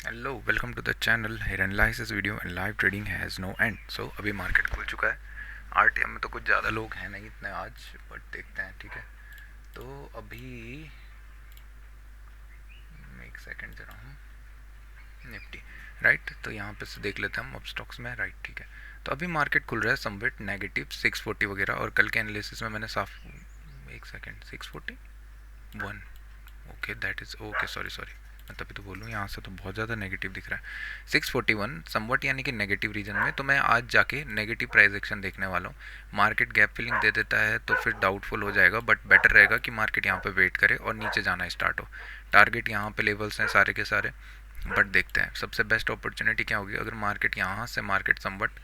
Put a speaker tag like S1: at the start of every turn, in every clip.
S1: Hello, welcome to the channel. Here analysis video and live trading has no end. So अभी market खुल चुका है। RTM में तो कुछ ज़्यादा लोग हैं नहीं इतने आज, बट देखते हैं। ठीक है, तो अभी एक सेकंड जरा हम निफ्टी राइट, तो यहाँ पे से देख लेते हैं हम अब स्टॉक्स में। राइट, ठीक है। तो अभी मार्केट खुल रहा है समवेट नेगेटिव 640 वगैरह, और कल के एनालिसिस में मैंने साफ एक second 641, okay that is okay, sorry sorry, मैं तभी तो बोलूँ यहाँ से तो बहुत ज़्यादा नेगेटिव दिख रहा है। 641 समवट यानी कि नेगेटिव रीजन में, तो मैं आज जाके नेगेटिव प्राइस एक्शन देखने वाला हूँ। मार्केट गैप फिलिंग दे देता है तो फिर डाउटफुल हो जाएगा, बट बेटर रहेगा कि मार्केट यहाँ पे वेट करे और नीचे जाना स्टार्ट हो। टारगेट यहाँ पे लेवल्स हैं सारे के सारे, बट देखते हैं सबसे बेस्ट अपॉर्चुनिटी क्या होगी अगर मार्केट यहाँ से मार्केट समवट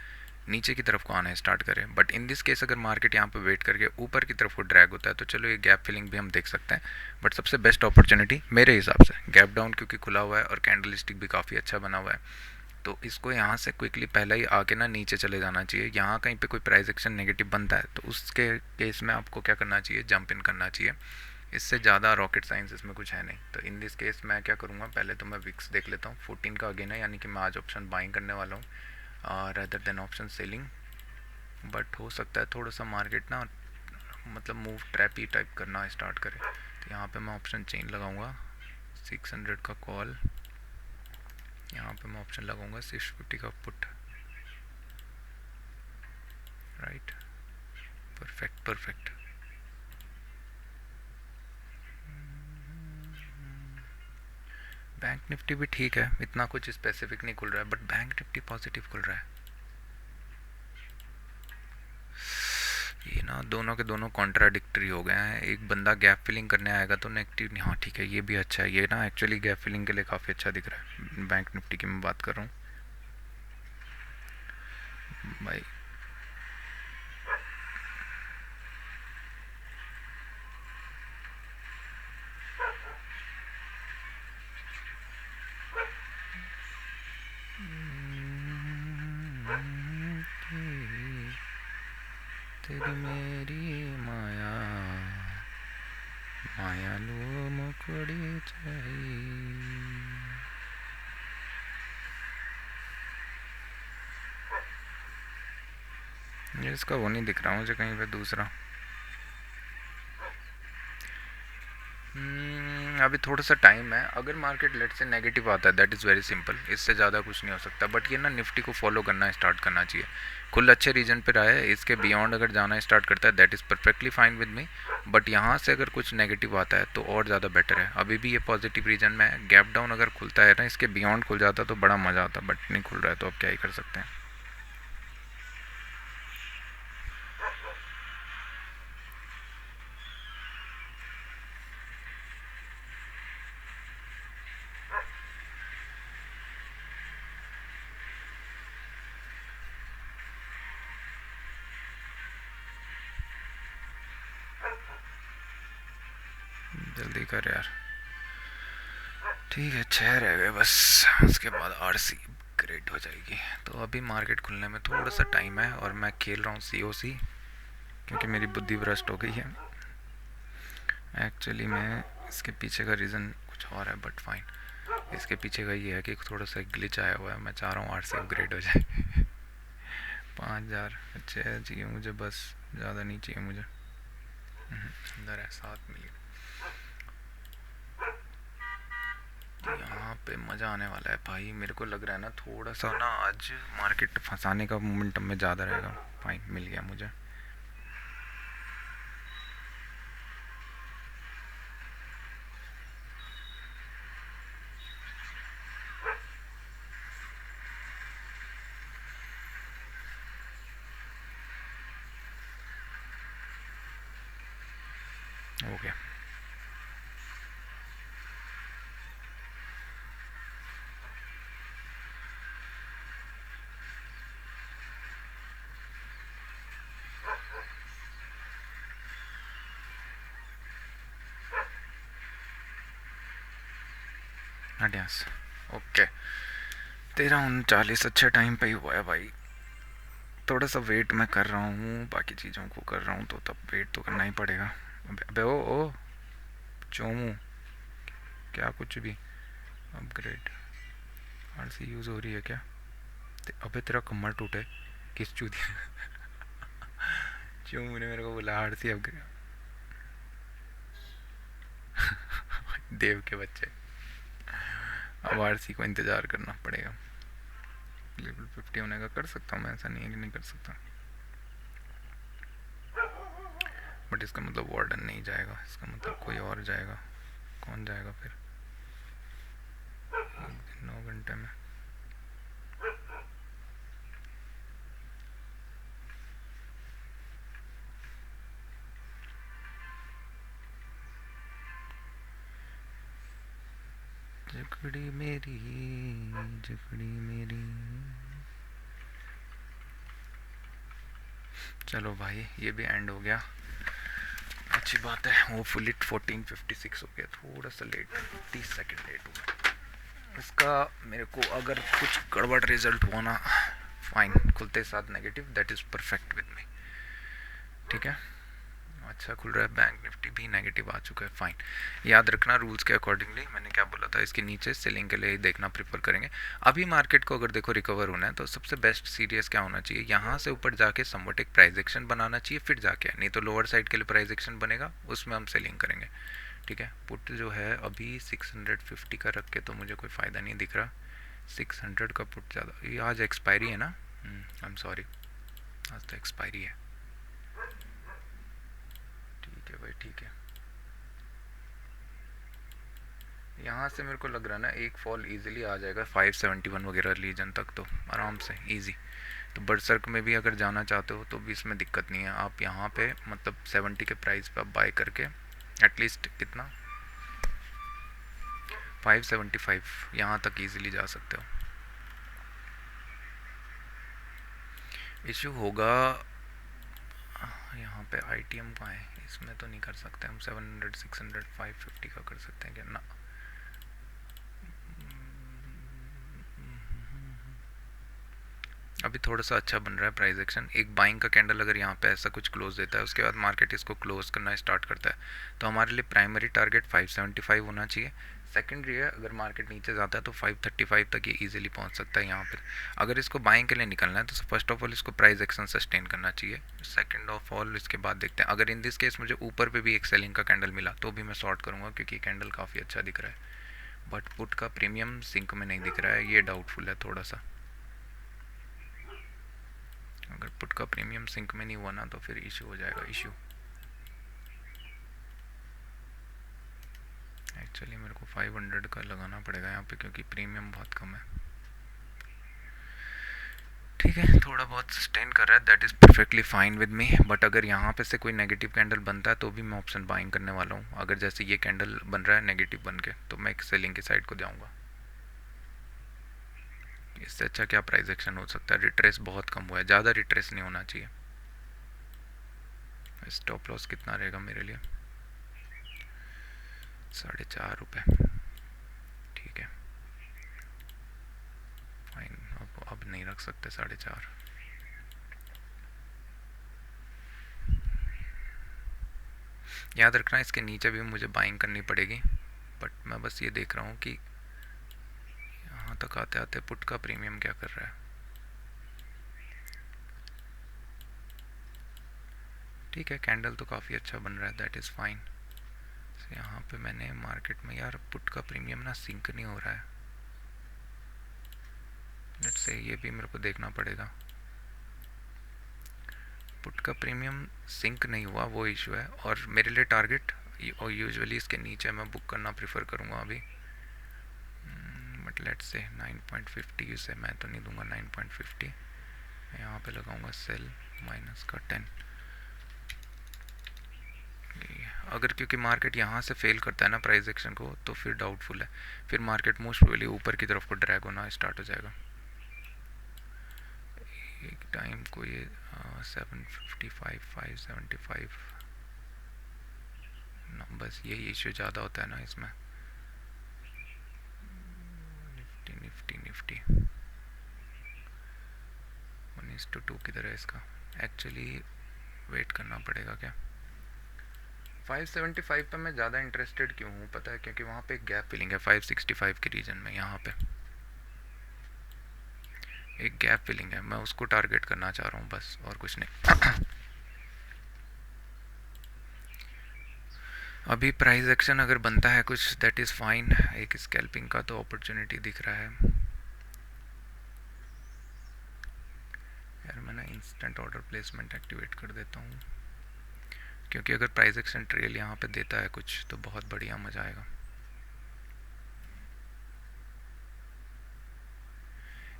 S1: नीचे की तरफ को आना स्टार्ट करें। बट इन दिस केस अगर मार्केट यहाँ पे वेट करके ऊपर की तरफ को ड्रैग होता है तो चलो ये गैप फिलिंग भी हम देख सकते हैं। बट सबसे बेस्ट अपॉर्चुनिटी मेरे हिसाब से गैप डाउन, क्योंकि खुला हुआ है और कैंडल स्टिक भी काफ़ी अच्छा बना हुआ है, तो इसको यहाँ से क्विकली पहले ही आके ना नीचे चले जाना चाहिए। यहाँ कहीं पे कोई प्राइस एक्शन नेगेटिव बनता है तो उसके केस में आपको क्या करना चाहिए, जंप इन करना चाहिए। इससे ज़्यादा रॉकेट साइंस इसमें कुछ है नहीं। तो इन दिस केस मैं क्या करूँगा, पहले तो मैं विक्स देख लेता हूँ। 14 का अगेन है, यानी कि मैं आज ऑप्शन बाइंग करने वाला हूँ rather than option selling. But हो सकता है थोड़ा सा मार्केट ना मतलब मूव ट्रैप ही टाइप करना स्टार्ट करे, तो यहाँ पे मैं ऑप्शन चेन लगाऊंगा 600 का कॉल, यहाँ पे मैं ऑप्शन लगाऊंगा 650 का put. Right, perfect perfect. Bank Nifty भी ठीक है, इतना कुछ स्पेसिफिक नहीं खुल रहा है, बट बैंक निफ्टी पॉजिटिव खुल रहा है। ये ना दोनों के दोनों कॉन्ट्राडिक्टरी हो गए हैं। एक बंदा गैप फिलिंग करने आएगा तो नेगेटिव, हाँ ठीक है ये भी अच्छा है। ये ना एक्चुअली गैप फिलिंग के लिए काफ़ी अच्छा दिख रहा है। बैंक निफ्टी की मैं बात कर रहा हूँ भाई। तेरी मेरी माया मायालू मुकड़ी चाहिए। ये इसका वो नहीं दिख रहा मुझे कहीं पे दूसरा। अभी थोड़ा सा टाइम है। अगर मार्केट लेट से नेगेटिव आता है दैट इज़ वेरी सिंपल, इससे ज़्यादा कुछ नहीं हो सकता। बट ये ना निफ्टी को फॉलो करना स्टार्ट करना चाहिए। कुल अच्छे रीजन पे रहा है, इसके बियॉन्ड अगर जाना स्टार्ट करता है that is perfectly fine with me. But यहाँ से अगर कुछ नेगेटिव आता है तो और ज़्यादा बेटर है। अभी भी ये पॉजिटिव रीजन में है। गैप डाउन अगर खुलता है ना, इसके बियॉन्ड खुल जाता तो बड़ा मज़ा आता, बट नहीं खुल रहा है तो अब क्या ही कर सकते हैं। जल्दी कर यार। ठीक है, 6 रह गए बस, उसके बाद आरसी ग्रेड हो जाएगी। तो अभी मार्केट खुलने में थोड़ा सा टाइम है और मैं खेल रहा हूँ सीओसी, क्योंकि मेरी बुद्धि भ्रष्ट हो गई है। एक्चुअली मैं इसके पीछे का रीज़न कुछ और है, बट फाइन। इसके पीछे का ये है कि थोड़ा सा ग्लिच आया हुआ है। मैं चाह रहा हूँ आरसी अपग्रेड हो जाए। 5,000 अच्छे चाहिए मुझे बस, ज़्यादा नहीं चाहिए मुझे। अंदर है 7 मिलियन। यहाँ पे मज़ा आने वाला है भाई। मेरे को लग रहा है ना थोड़ा सा ना आज मार्केट फंसाने का मोमेंटम में ज़्यादा रहेगा। फाइन, मिल गया मुझे। हो गया। हटियास, ओके। 13:39 अच्छे टाइम पे ही हुआ है भाई। थोड़ा सा वेट मैं कर रहा हूँ, बाकी चीज़ों को कर रहा हूँ, तो तब वेट तो करना ही पड़ेगा। अबे ओ चोमू, क्या कुछ भी अपग्रेड। आरसी यूज़ हो रही है क्या? अबे तेरा कमर टूटे किस चूती क्यों ने मेरे को बोला आरसी अब देव के बच्चे। अब आरसी को इंतज़ार करना पड़ेगा। लेवल 50 होने का कर सकता हूँ मैं, ऐसा नहीं है कि नहीं कर सकता, बट इसका मतलब वार्डन नहीं जाएगा, इसका मतलब कोई और जाएगा। कौन जाएगा फिर 9 घंटे में? जकड़ी मेरी, जकड़ी मेरी। चलो भाई ये भी एंड हो गया, अच्छी बात है। वो फुल इट 14:56 हो गया, थोड़ा सा लेट, 30 सेकंड लेट हो गया इसका। मेरे को अगर कुछ गड़बड़ रिजल्ट हुआ ना, फाइन, खुलते साथ negative, that is perfect with me, ठीक है। अच्छा खुल रहा है, बैंक निफ्टी भी नेगेटिव आ चुका है, फाइन। याद रखना रूल्स के अकॉर्डिंगली मैंने क्या बोला था, इसके नीचे सेलिंग के लिए ही देखना प्रेफर करेंगे। अभी मार्केट को अगर देखो रिकवर होना है तो सबसे बेस्ट सीरियस क्या होना चाहिए, यहाँ से ऊपर जाके समवट एक प्राइस एक्शन बनाना चाहिए, फिर जाके, नहीं तो लोअर साइड के लिए प्राइस एक्शन बनेगा, उसमें हम सेलिंग करेंगे, ठीक है। पुट जो है अभी 650 का रख के तो मुझे कोई फ़ायदा नहीं दिख रहा। 600 का पुट ज़्यादा, ये आज एक्सपायरी है ना, आई एम सॉरी, आज तो एक्सपायरी है, ठीक है भाई, ठीक है। यहाँ से मेरे को लग रहा है ना एक फॉल इजीली आ जाएगा 571 वगैरह रीजन तक, तो आराम से इजी। तो बरसर्क में भी अगर जाना चाहते हो तो भी इसमें दिक्कत नहीं है, आप यहाँ पे मतलब 70 के प्राइस पे आप बाय करके एटलीस्ट कितना 575 यहाँ तक इजीली जा सकते हो। इशू होगा यहाँ पे आईटीएम का है, इसमें तो नहीं कर सकते हम, 700 600 550 का कर सकते हैं क्या ना। अभी थोड़ा सा अच्छा बन रहा है प्राइस एक्शन, एक बाइंग का कैंडल अगर यहाँ पे ऐसा कुछ क्लोज देता है उसके बाद मार्केट इसको क्लोज करना स्टार्ट करता है, तो हमारे लिए प्राइमरी टारगेट 575 होना चाहिए। सेकेंडरी है अगर मार्केट नीचे जाता है तो 535 तक ये इजीली पहुंच सकता है यहाँ पे। अगर इसको बाइंग के लिए निकलना है तो फर्स्ट ऑफ ऑल इसको प्राइस एक्शन सस्टेन करना चाहिए, सेकंड ऑफ ऑल इसके बाद देखते हैं। अगर इन दिस केस मुझे ऊपर पे भी एक सेलिंग का कैंडल मिला तो भी मैं शॉर्ट करूँगा, क्योंकि कैंडल काफ़ी अच्छा दिख रहा है, बट पुट का प्रीमियम सिंक में नहीं दिख रहा है, ये डाउटफुल है थोड़ा सा। अगर पुट का प्रीमियम सिंक में नहीं हुआ ना तो फिर इशू हो जाएगा, इशू। एक्चुअली मेरे को 500 का लगाना पड़ेगा यहाँ पे, क्योंकि प्रीमियम बहुत कम है, ठीक है। थोड़ा बहुत सस्टेन कर रहा है, that is perfectly fine with me, but अगर यहाँ पे से कोई नेगेटिव कैंडल बनता है तो भी मैं ऑप्शन बाइंग करने वाला हूँ। अगर जैसे ये कैंडल बन रहा है नेगेटिव बन के, तो मैं एक सेलिंग की साइड को जाऊँगा। इससे अच्छा क्या प्राइस एक्शन हो सकता है, रिट्रेस बहुत कम हुआ है, ज़्यादा रिट्रेस नहीं होना चाहिए। स्टॉप लॉस कितना रहेगा मेरे लिए, 4.5 रुपये, ठीक है फाइन। अब नहीं रख सकते 4.5। याद रखना इसके नीचे भी मुझे बाइंग करनी पड़ेगी, बट मैं बस ये देख रहा हूँ कि यहाँ तक आते आते पुट का प्रीमियम क्या कर रहा है। ठीक है, कैंडल तो काफ़ी अच्छा बन रहा है, दैट इज़ फाइन। यहाँ पे मैंने मार्केट में यार पुट का प्रीमियम ना सिंक नहीं हो रहा है, लेट्स से ये भी मेरे को देखना पड़ेगा। पुट का प्रीमियम सिंक नहीं हुआ वो इशू है, और मेरे लिए टारगेट, और यूजुअली इसके नीचे मैं बुक करना प्रेफर करूँगा अभी, बट लेट्स से 9.50 से मैं तो नहीं दूंगा 9.50, मैं यहाँ पे लगाऊंगा सेल माइनस का 10। अगर क्योंकि मार्केट यहाँ से फेल करता है ना प्राइस एक्शन को, तो फिर डाउटफुल है, फिर मार्केट मोस्ट प्रोबेबली ऊपर की तरफ को ड्रैग होना स्टार्ट हो जाएगा। एक टाइम को ये 755 575 बस यही इशू ज़्यादा होता है ना इसमें। निफ्टी निफ्टी निफ्टी 1:2 की तरह इसका एक्चुअली वेट करना पड़ेगा क्या। 575 पे मैं ज़्यादा इंटरेस्टेड क्यों हूँ पता है, क्योंकि वहाँ पे एक गैप फिलिंग है 565 के रीजन में, यहाँ पे एक गैप फिलिंग है, मैं उसको टारगेट करना चाह रहा हूँ बस, और कुछ नहीं। अभी प्राइस एक्शन अगर बनता है कुछ, दैट इज़ फाइन। एक स्कैल्पिंग का तो अपॉर्चुनिटी दिख रहा है यार। मैं ना इंस्टेंट ऑर्डर प्लेसमेंट एक्टिवेट कर देता हूँ, क्योंकि अगर प्राइस एक्शन ट्रेल यहाँ पे देता है कुछ तो बहुत बढ़िया मज़ा आएगा।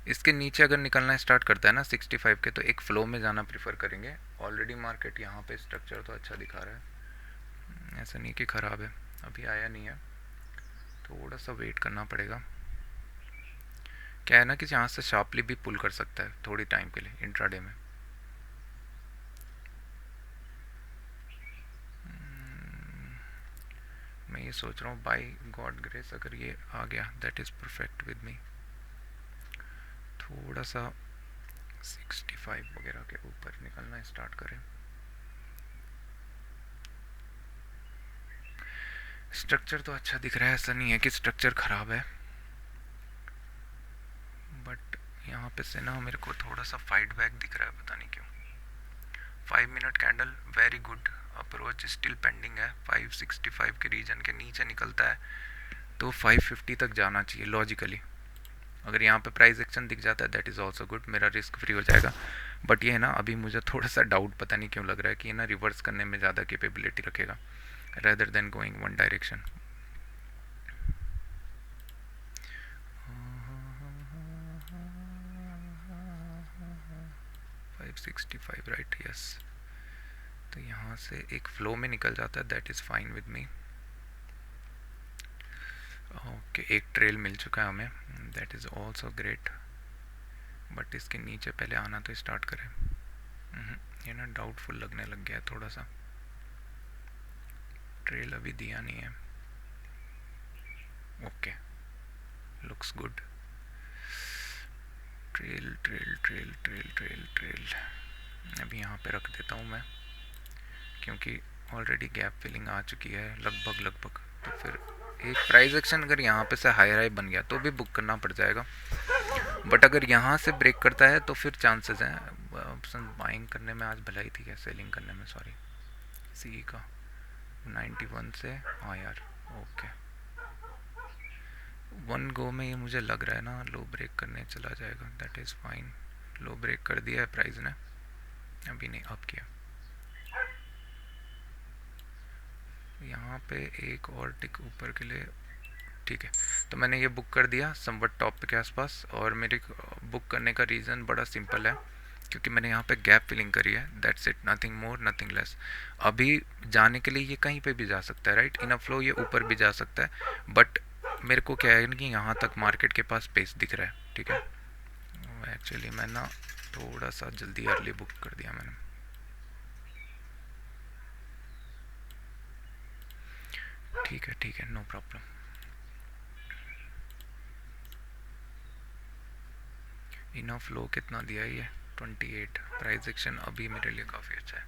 S1: इसके नीचे अगर निकलना स्टार्ट करता है ना 65 के, तो एक फ्लो में जाना प्रीफर करेंगे। ऑलरेडी मार्केट यहाँ पे स्ट्रक्चर तो अच्छा दिखा रहा है, ऐसा नहीं कि ख़राब है, अभी आया नहीं है, थोड़ा सा वेट करना पड़ेगा। क्या है ना कि यहाँ से शार्पली भी पुल कर सकता है थोड़ी टाइम के लिए इंट्राडे में। मैं ये सोच रहा हूँ बाय गॉड ग्रेस अगर ये आ गया that is perfect with me. थोड़ा सा 65 वगैरह के ऊपर निकलना स्टार्ट करें। स्ट्रक्चर तो अच्छा दिख रहा है, ऐसा नहीं है कि स्ट्रक्चर ख़राब है, बट यहाँ पे से ना मेरे को थोड़ा सा फाइट बैक दिख रहा है, पता नहीं क्यों। 5 minute candle very good, approach still pending है। 565 के रीजन के नीचे निकलता है तो 550 तक जाना चाहिए लॉजिकली। अगर यहाँ पे प्राइस एक्शन दिख जाता है दैट इज़ ऑल्सो गुड, मेरा रिस्क फ्री हो जाएगा। बट ये है ना, अभी मुझे थोड़ा सा डाउट पता नहीं क्यों लग रहा है कि ये ना रिवर्स करने में ज़्यादा कैपेबिलिटी रखेगा rather than going one direction. 565 right, yes. तो यहाँ से एक फ्लो में निकल जाता है that is fine with me. Okay, एक ट्रेल मिल चुका है हमें, that is also great. But इसके नीचे पहले आना तो स्टार्ट करें। ये ना डाउटफुल लगने लग गया है थोड़ा सा, ट्रेल अभी दिया नहीं है। Okay, looks good. Trail trail trail trail trail trail अभी यहाँ पे रख देता हूँ मैं, क्योंकि ऑलरेडी गैप फिलिंग आ चुकी है लगभग लगभग। तो फिर एक प्राइस एक्शन अगर यहाँ पे से हाई हाई बन गया तो भी बुक करना पड़ जाएगा। बट अगर यहाँ से ब्रेक करता है तो फिर चांसेस हैं ऑप्शन बाइंग करने में। आज भलाई थी क्या सेलिंग करने में, सॉरी। सी का 91 से, हाँ यार, ओके। वन गो में ये मुझे लग रहा है ना लो ब्रेक करने चला जाएगा, दैट इज़ फाइन। लो ब्रेक कर दिया है प्राइस ने, अभी नहीं अप किया। यहाँ पे एक और टिक ऊपर के लिए, ठीक है। तो मैंने ये बुक कर दिया समवट टॉप के आसपास, और मेरे बुक करने का रीज़न बड़ा सिंपल है, क्योंकि मैंने यहाँ पे गैप फिलिंग करी है, that's it, nothing more nothing less. अभी जाने के लिए ये कहीं पे भी जा सकता है, राइट, इन अ फ्लो ये ऊपर भी जा सकता है। बट मेरे को क्या है कि यहाँ तक मार्केट के पास स्पेस दिख रहा है, ठीक है। एक्चुअली मैं ना थोड़ा सा जल्दी अर्ली बुक कर दिया मैंने। ठीक है, नो प्रॉब्लम। इनफ फ्लो कितना दिया है ये, 28। प्राइस एक्शन अभी मेरे लिए काफ़ी अच्छा है,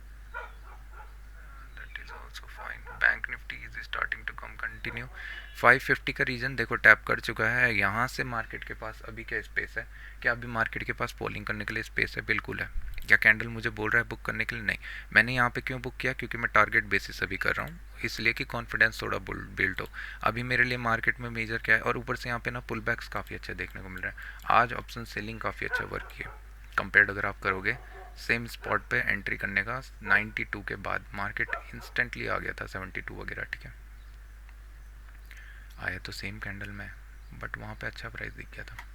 S1: that is also fine. Bank Nifty is starting to come continue. 550 का रीजन देखो टैप कर चुका है। यहाँ से मार्केट के पास अभी क्या स्पेस है, क्या अभी मार्केट के पास पोलिंग करने के लिए स्पेस है? बिल्कुल है। क्या कैंडल मुझे बोल रहा है बुक करने के लिए? नहीं। मैंने यहाँ पे क्यों बुक किया, क्योंकि मैं टारगेट बेसिस अभी कर रहा हूँ, इसलिए कि कॉन्फिडेंस थोड़ा बिल्ड हो। अभी मेरे लिए मार्केट में मेजर क्या है, और ऊपर से यहाँ पे ना पुल बैक्स काफ़ी अच्छे देखने को मिल रहे हैं। आज ऑप्शन सेलिंग काफ़ी अच्छा वर्क किया कंपेयर्ड अगर आप करोगे सेम स्पॉट पे एंट्री करने का 92 के बाद। मार्केट इंस्टेंटली आ गया था 72 वगैरह, ठीक है। आया तो सेम कैंडल में, बट वहाँ पे अच्छा प्राइस दिख गया था।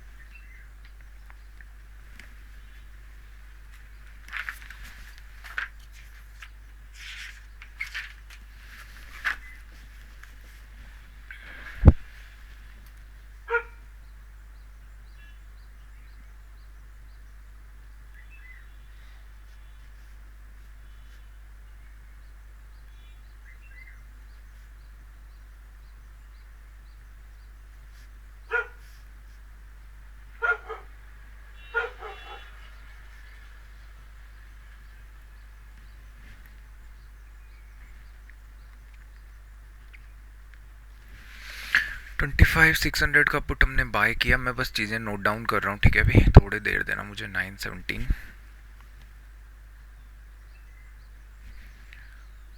S1: 25,600 का पुट हमने बाय किया। मैं बस चीज़ें नोट डाउन कर रहा हूँ, ठीक है। अभी थोड़ी देर देना मुझे। 917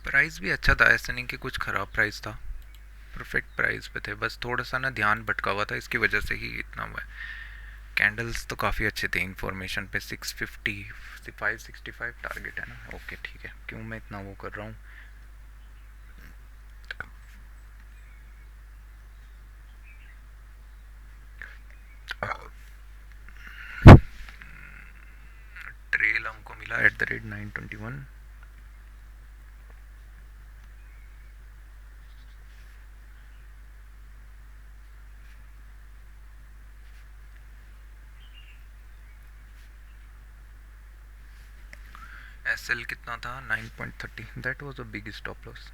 S1: प्राइस भी अच्छा था, ऐसा नहीं कि कुछ ख़राब प्राइस था, परफेक्ट प्राइस पे थे। बस थोड़ा सा ना ध्यान भटका हुआ था, इसकी वजह से ही इतना हुआ है। कैंडल्स तो काफ़ी अच्छे थे इन्फॉर्मेशन पे। 650 565 टारगेट है ना, ओके ठीक है। क्यों मैं इतना वो कर रहा हूँ। ट्रेल हमको मिला @921। एसएल कितना था? 9.30। That was a big stop loss.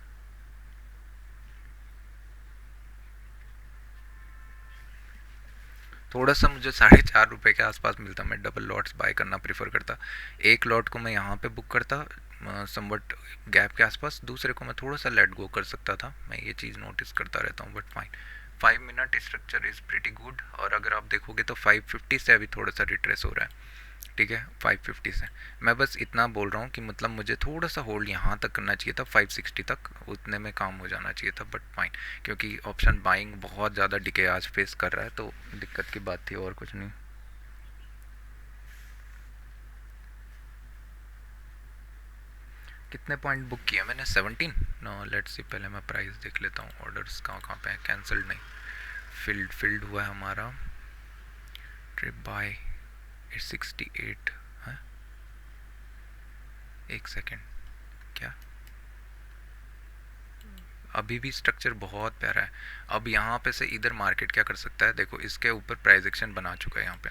S1: थोड़ा सा मुझे ₹4.5 के आसपास मिलता, मैं डबल लॉट्स बाय करना प्रेफर करता। एक लॉट को मैं यहाँ पे बुक करता समवट गैप के आसपास, दूसरे को मैं थोड़ा सा लेट गो कर सकता था। मैं ये चीज़ नोटिस करता रहता हूँ, but fine. 5 minute structure is pretty good. और अगर आप देखोगे तो 550 से अभी थोड़ा सा रिट्रेस हो रहा है, ठीक है। 550 से मैं बस इतना बोल रहा हूँ कि मतलब मुझे थोड़ा सा होल्ड यहाँ तक करना चाहिए था, 560 तक, उतने में काम हो जाना चाहिए था, बट फाइन। क्योंकि ऑप्शन बाइंग बहुत ज़्यादा डिके आज फेस कर रहा है, तो दिक्कत की बात थी और कुछ नहीं। कितने पॉइंट बुक किया मैंने? 17। नो लेट्स सी, पहले मैं प्राइस देख लेता हूँ। ऑर्डर्स कहाँ कहाँ पे है? कैंसल्ड नहीं, फिल्ड हुआ है हमारा। ट्रिप बाय 68 है। एक सेकेंड, क्या? अभी भी स्ट्रक्चर बहुत प्यारा है। अब यहाँ पे से इधर मार्केट क्या कर सकता है, देखो इसके ऊपर प्राइस एक्शन बना चुका है यहाँ पे।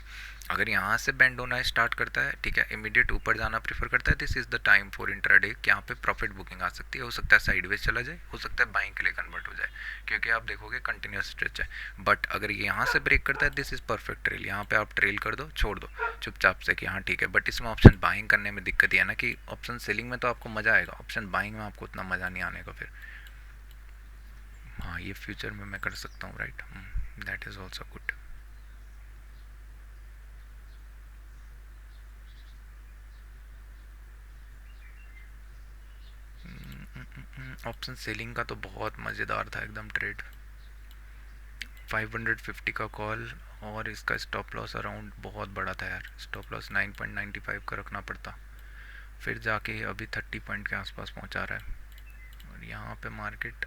S1: अगर यहाँ से बेंड होना स्टार्ट करता है, ठीक है, इमीडिएट ऊपर जाना प्रीफर करता है, this is the time for intraday कि यहाँ पे प्रॉफिट बुकिंग आ सकती है। हो सकता है साइडवेज चला जाए, हो सकता है बाइंग के लिए कन्वर्ट हो जाए, क्योंकि आप देखोगे कंटिन्यूस स्ट्रेच है। बट अगर ये यहाँ से ब्रेक करता है, दिस इज परफेक्ट ट्रेल। यहाँ पे आप ट्रेल कर दो, छोड़ दो चुपचाप से कि हाँ ठीक है। बट इसमें ऑप्शन बाइंग करने में दिक्कत ये है ना कि ऑप्शन सेलिंग में तो आपको मजा आएगा, ऑप्शन बाइंग में आपको उतना मजा नहीं आने का फिर। हाँ, ये फ्यूचर में मैं कर सकता हूँ, right. That is also good. Option selling का तो बहुत मज़ेदार था एकदम ट्रेड। 550 का कॉल, और इसका स्टॉप लॉस अराउंड बहुत बड़ा था यार। स्टॉप लॉस 9.95 का रखना पड़ता, फिर जाके अभी 30 पॉइंट के आसपास पहुंचा रहा है। और यहाँ पे मार्केट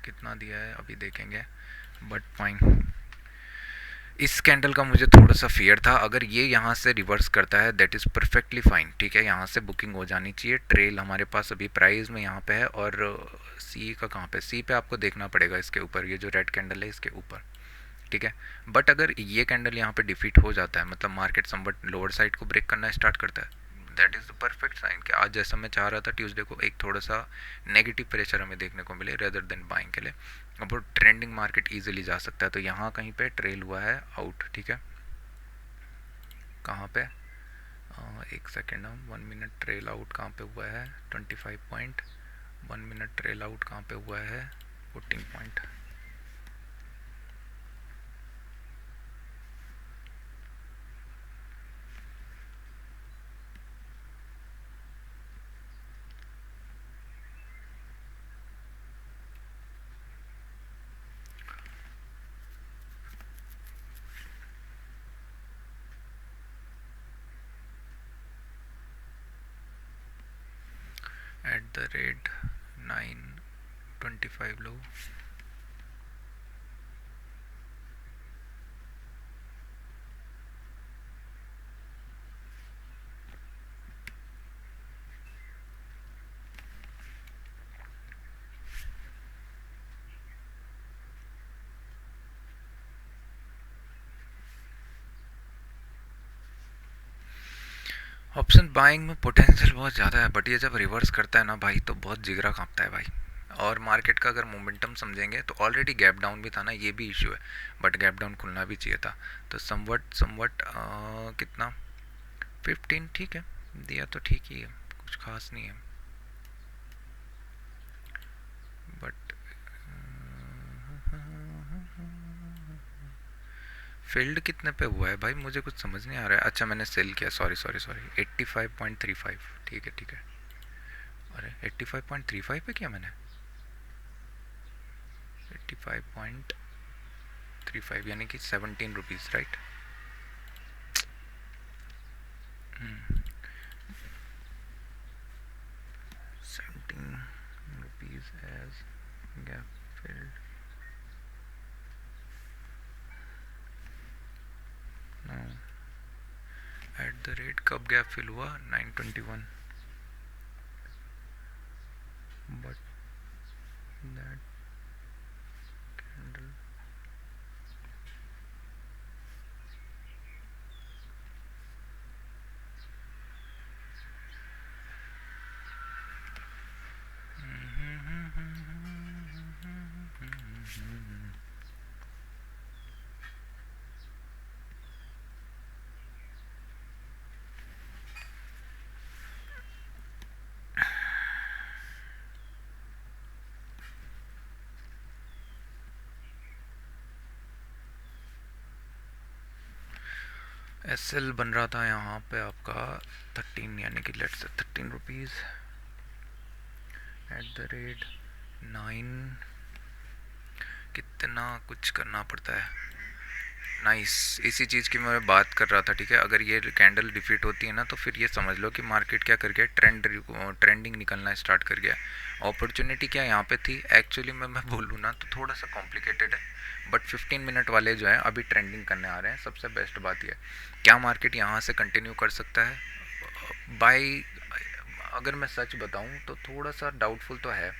S1: कितना दिया है अभी देखेंगे, बट फाइन। इस कैंडल का मुझे थोड़ा सा फियर था। अगर ये यहाँ से रिवर्स करता है, दैट इज़ परफेक्टली फाइन, ठीक है। यहाँ से बुकिंग हो जानी चाहिए। ट्रेल हमारे पास अभी प्राइस में यहाँ पे है, और सी का कहाँ पे? सी पे आपको देखना पड़ेगा, इसके ऊपर ये जो रेड कैंडल है इसके ऊपर, ठीक है। बट अगर ये कैंडल यहाँ पे डिफीट हो जाता है, मतलब मार्केट समवट लोअर साइड को ब्रेक करना स्टार्ट करता है, that is the perfect sign कि आज जैसा मैं चाह रहा था ट्यूसडे को, एक थोड़ा सा नेगेटिव प्रेशर हमें देखने को मिले रेदर देन बाइंग के लिए। अब वो ट्रेंडिंग मार्केट इजीली जा सकता है। तो यहाँ कहीं पे ट्रेल हुआ है आउट, ठीक है। कहाँ पे? एक सेकेंड, 1 मिनट ट्रेल आउट कहाँ पे हुआ है? 25 पॉइंट। 1 मिनट ट्रेल आउट कहाँ पे हुआ है? 14 पॉइंट। @925 लो। ऑप्शन बाइंग में पोटेंशियल बहुत ज़्यादा है, बट ये जब रिवर्स करता है ना भाई, तो बहुत जिगरा कांपता है भाई। और मार्केट का अगर मोमेंटम समझेंगे तो ऑलरेडी गैप डाउन भी था ना, ये भी इशू है। बट गैप डाउन खुलना भी चाहिए था। तो समवट समवट कितना? 15, ठीक है, दिया तो ठीक ही है, कुछ खास नहीं है। बट फील्ड कितने पे हुआ है भाई, मुझे कुछ समझ नहीं आ रहा है। अच्छा मैंने सेल किया, सॉरी सॉरी सॉरी, 85.35, ठीक है ठीक है। अरे 85.35 पे किया मैंने, 85.35 यानी कि 17 rupees, right. 17 rupees as gap filled. No, at the rate कब गैप फिल हुआ, 921, but that candle S L बन रहा था यहाँ पे आपका 13, यानी कि let's say 13 rupees eight the rate 9, कितना कुछ करना पड़ता है। नाइस, इसी चीज़ की मैं बात कर रहा था, ठीक है। अगर ये कैंडल डिफीट होती है ना तो फिर ये समझ लो कि मार्केट क्या कर गया, ट्रेंडिंग निकलना स्टार्ट कर गया। अपॉर्चुनिटी क्या यहाँ पे थी एक्चुअली में, मैं बोलूँ ना तो थोड़ा सा कॉम्प्लिकेटेड है, बट 15 मिनट वाले जो है अभी ट्रेंडिंग करने आ रहे हैं। सबसे बेस्ट बात यह क्या मार्केट यहाँ से कंटिन्यू कर सकता है बाई, अगर मैं सच बताऊँ तो थोड़ा सा डाउटफुल तो है,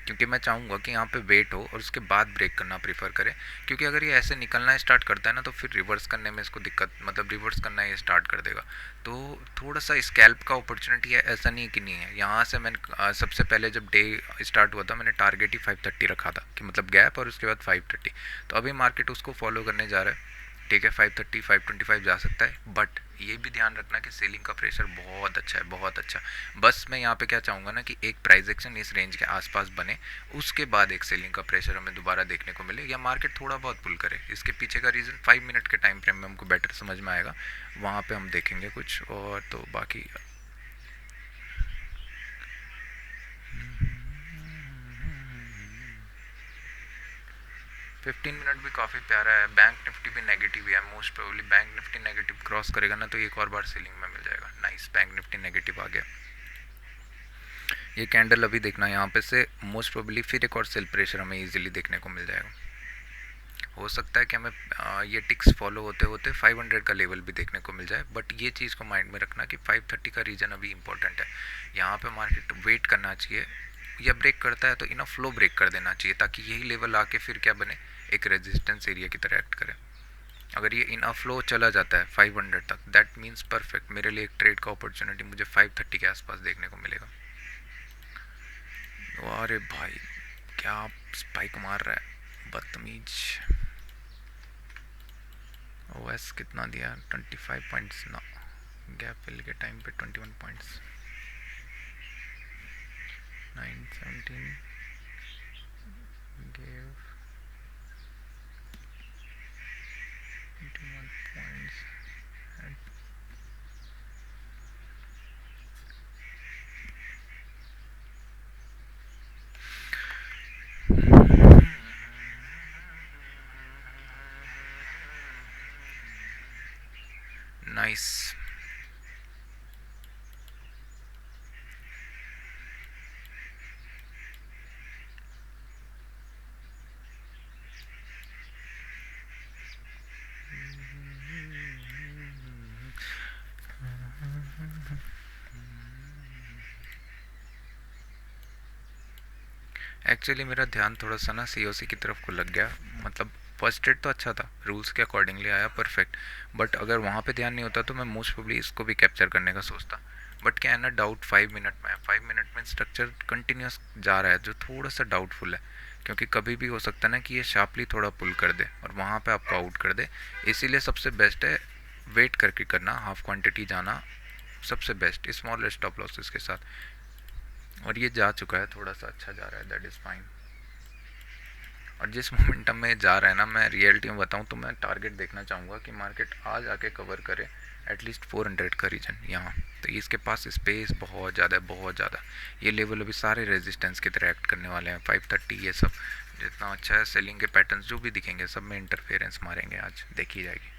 S1: क्योंकि मैं चाहूँगा कि यहाँ पे वेट हो और उसके बाद ब्रेक करना प्रीफर करें। क्योंकि अगर ये ऐसे निकलना स्टार्ट करता है ना तो फिर रिवर्स करने में इसको दिक्कत, मतलब रिवर्स करना ये स्टार्ट कर देगा। तो थोड़ा सा स्कैल्प का अपॉर्चुनिटी है, ऐसा नहीं कि नहीं है। यहाँ से मैंने सबसे पहले जब डे स्टार्ट हुआ था मैंने टारगेट ही 530 रखा था, कि मतलब गैप और उसके बाद 530। तो अभी मार्केट उसको फॉलो करने जा रहा है, ठीक है। 530 525 जा सकता है, बट ये भी ध्यान रखना कि सेलिंग का प्रेशर बहुत अच्छा है, बहुत अच्छा। बस मैं यहाँ पे क्या चाहूँगा ना कि एक प्राइस एक्शन इस रेंज के आसपास बने, उसके बाद एक सेलिंग का प्रेशर हमें दोबारा देखने को मिले, या मार्केट थोड़ा बहुत पुल करे। इसके पीछे का रीज़न 5 मिनट के टाइम फ्रेम में हमको बेटर समझ में आएगा, वहाँ पे हम देखेंगे कुछ और। तो बाकी 15 मिनट भी काफ़ी प्यारा है। बैंक निफ्टी भी नेगेटिव है, most probably bank Nifty negative cross करेगा ना तो एक और बार सेलिंग में मिल जाएगा। नाइस, बैंक निफ्टी नेगेटिव आ गया। ये कैंडल अभी देखना यहाँ पे से मोस्ट प्रोबेबली फिर एक और सेल प्रेशर हमें इजीली देखने को मिल जाएगा। हो सकता है कि हमें ये टिक्स फॉलो होते होते 500 का लेवल भी देखने को मिल जाए, बट ये चीज़ को माइंड में रखना कि 530 का रीजन अभी इंपॉर्टेंट है। यहाँ पे मार्केट वेट करना चाहिए, या ब्रेक करता है तो इनफ फ्लो ब्रेक कर देना चाहिए, ताकि यही लेवल आके फिर क्या बने, एक रेजिस्टेंस एरिया की तरह एक्ट करे। अगर ये इन फ्लो चला जाता है 500 तक, दैट मीन्स परफेक्ट, मेरे लिए एक ट्रेड का अपॉर्चुनिटी मुझे 530 के आसपास देखने को मिलेगा। अरे भाई क्या स्पाइक मार रहा है बदतमीज। ओएस कितना दिया, 25 पॉइंट्स ना, गैप फिल के टाइम पे 21 points, 917 gave 21 points. Nice, actually मेरा ध्यान थोड़ा सा ना सीओसी की तरफ को लग गया। मतलब फर्स्ट ट्रेड तो अच्छा था, रूल्स के अकॉर्डिंगली आया परफेक्ट, बट अगर वहाँ पे ध्यान नहीं होता तो मैं मोस्ट प्रोबेबली इसको भी कैप्चर करने का सोचता। बट क्या है ना, डाउट 5 मिनट में है, 5 मिनट में स्ट्रक्चर कंटिन्यूस जा रहा है जो थोड़ा सा डाउटफुल है, क्योंकि कभी भी हो सकता है ना कि ये शार्पली थोड़ा पुल कर दे और वहाँ पे आपको आउट कर दे। इसीलिए सबसे बेस्ट है वेट करके करना, हाफ क्वांटिटी जाना सबसे बेस्ट, स्मॉल स्टॉप लॉसेस के साथ। और ये जा चुका है, थोड़ा सा अच्छा जा रहा है, दैट इज़ फाइन। और जिस मोमेंटम में जा रहा है ना, मैं रियलिटी में बताऊँ तो मैं टारगेट देखना चाहूँगा कि मार्केट आज आके कवर करे एटलीस्ट 400 का रीजन यहाँ। तो इसके पास स्पेस बहुत ज़्यादा है, बहुत ज़्यादा। ये लेवल अभी सारे रेजिस्टेंस की तरह एक्ट करने वाले हैं, 530 ये सब जितना अच्छा है। सेलिंग के पैटर्न्स जो भी दिखेंगे सब में इंटरफेरेंस मारेंगे आज, देखी जाएगी।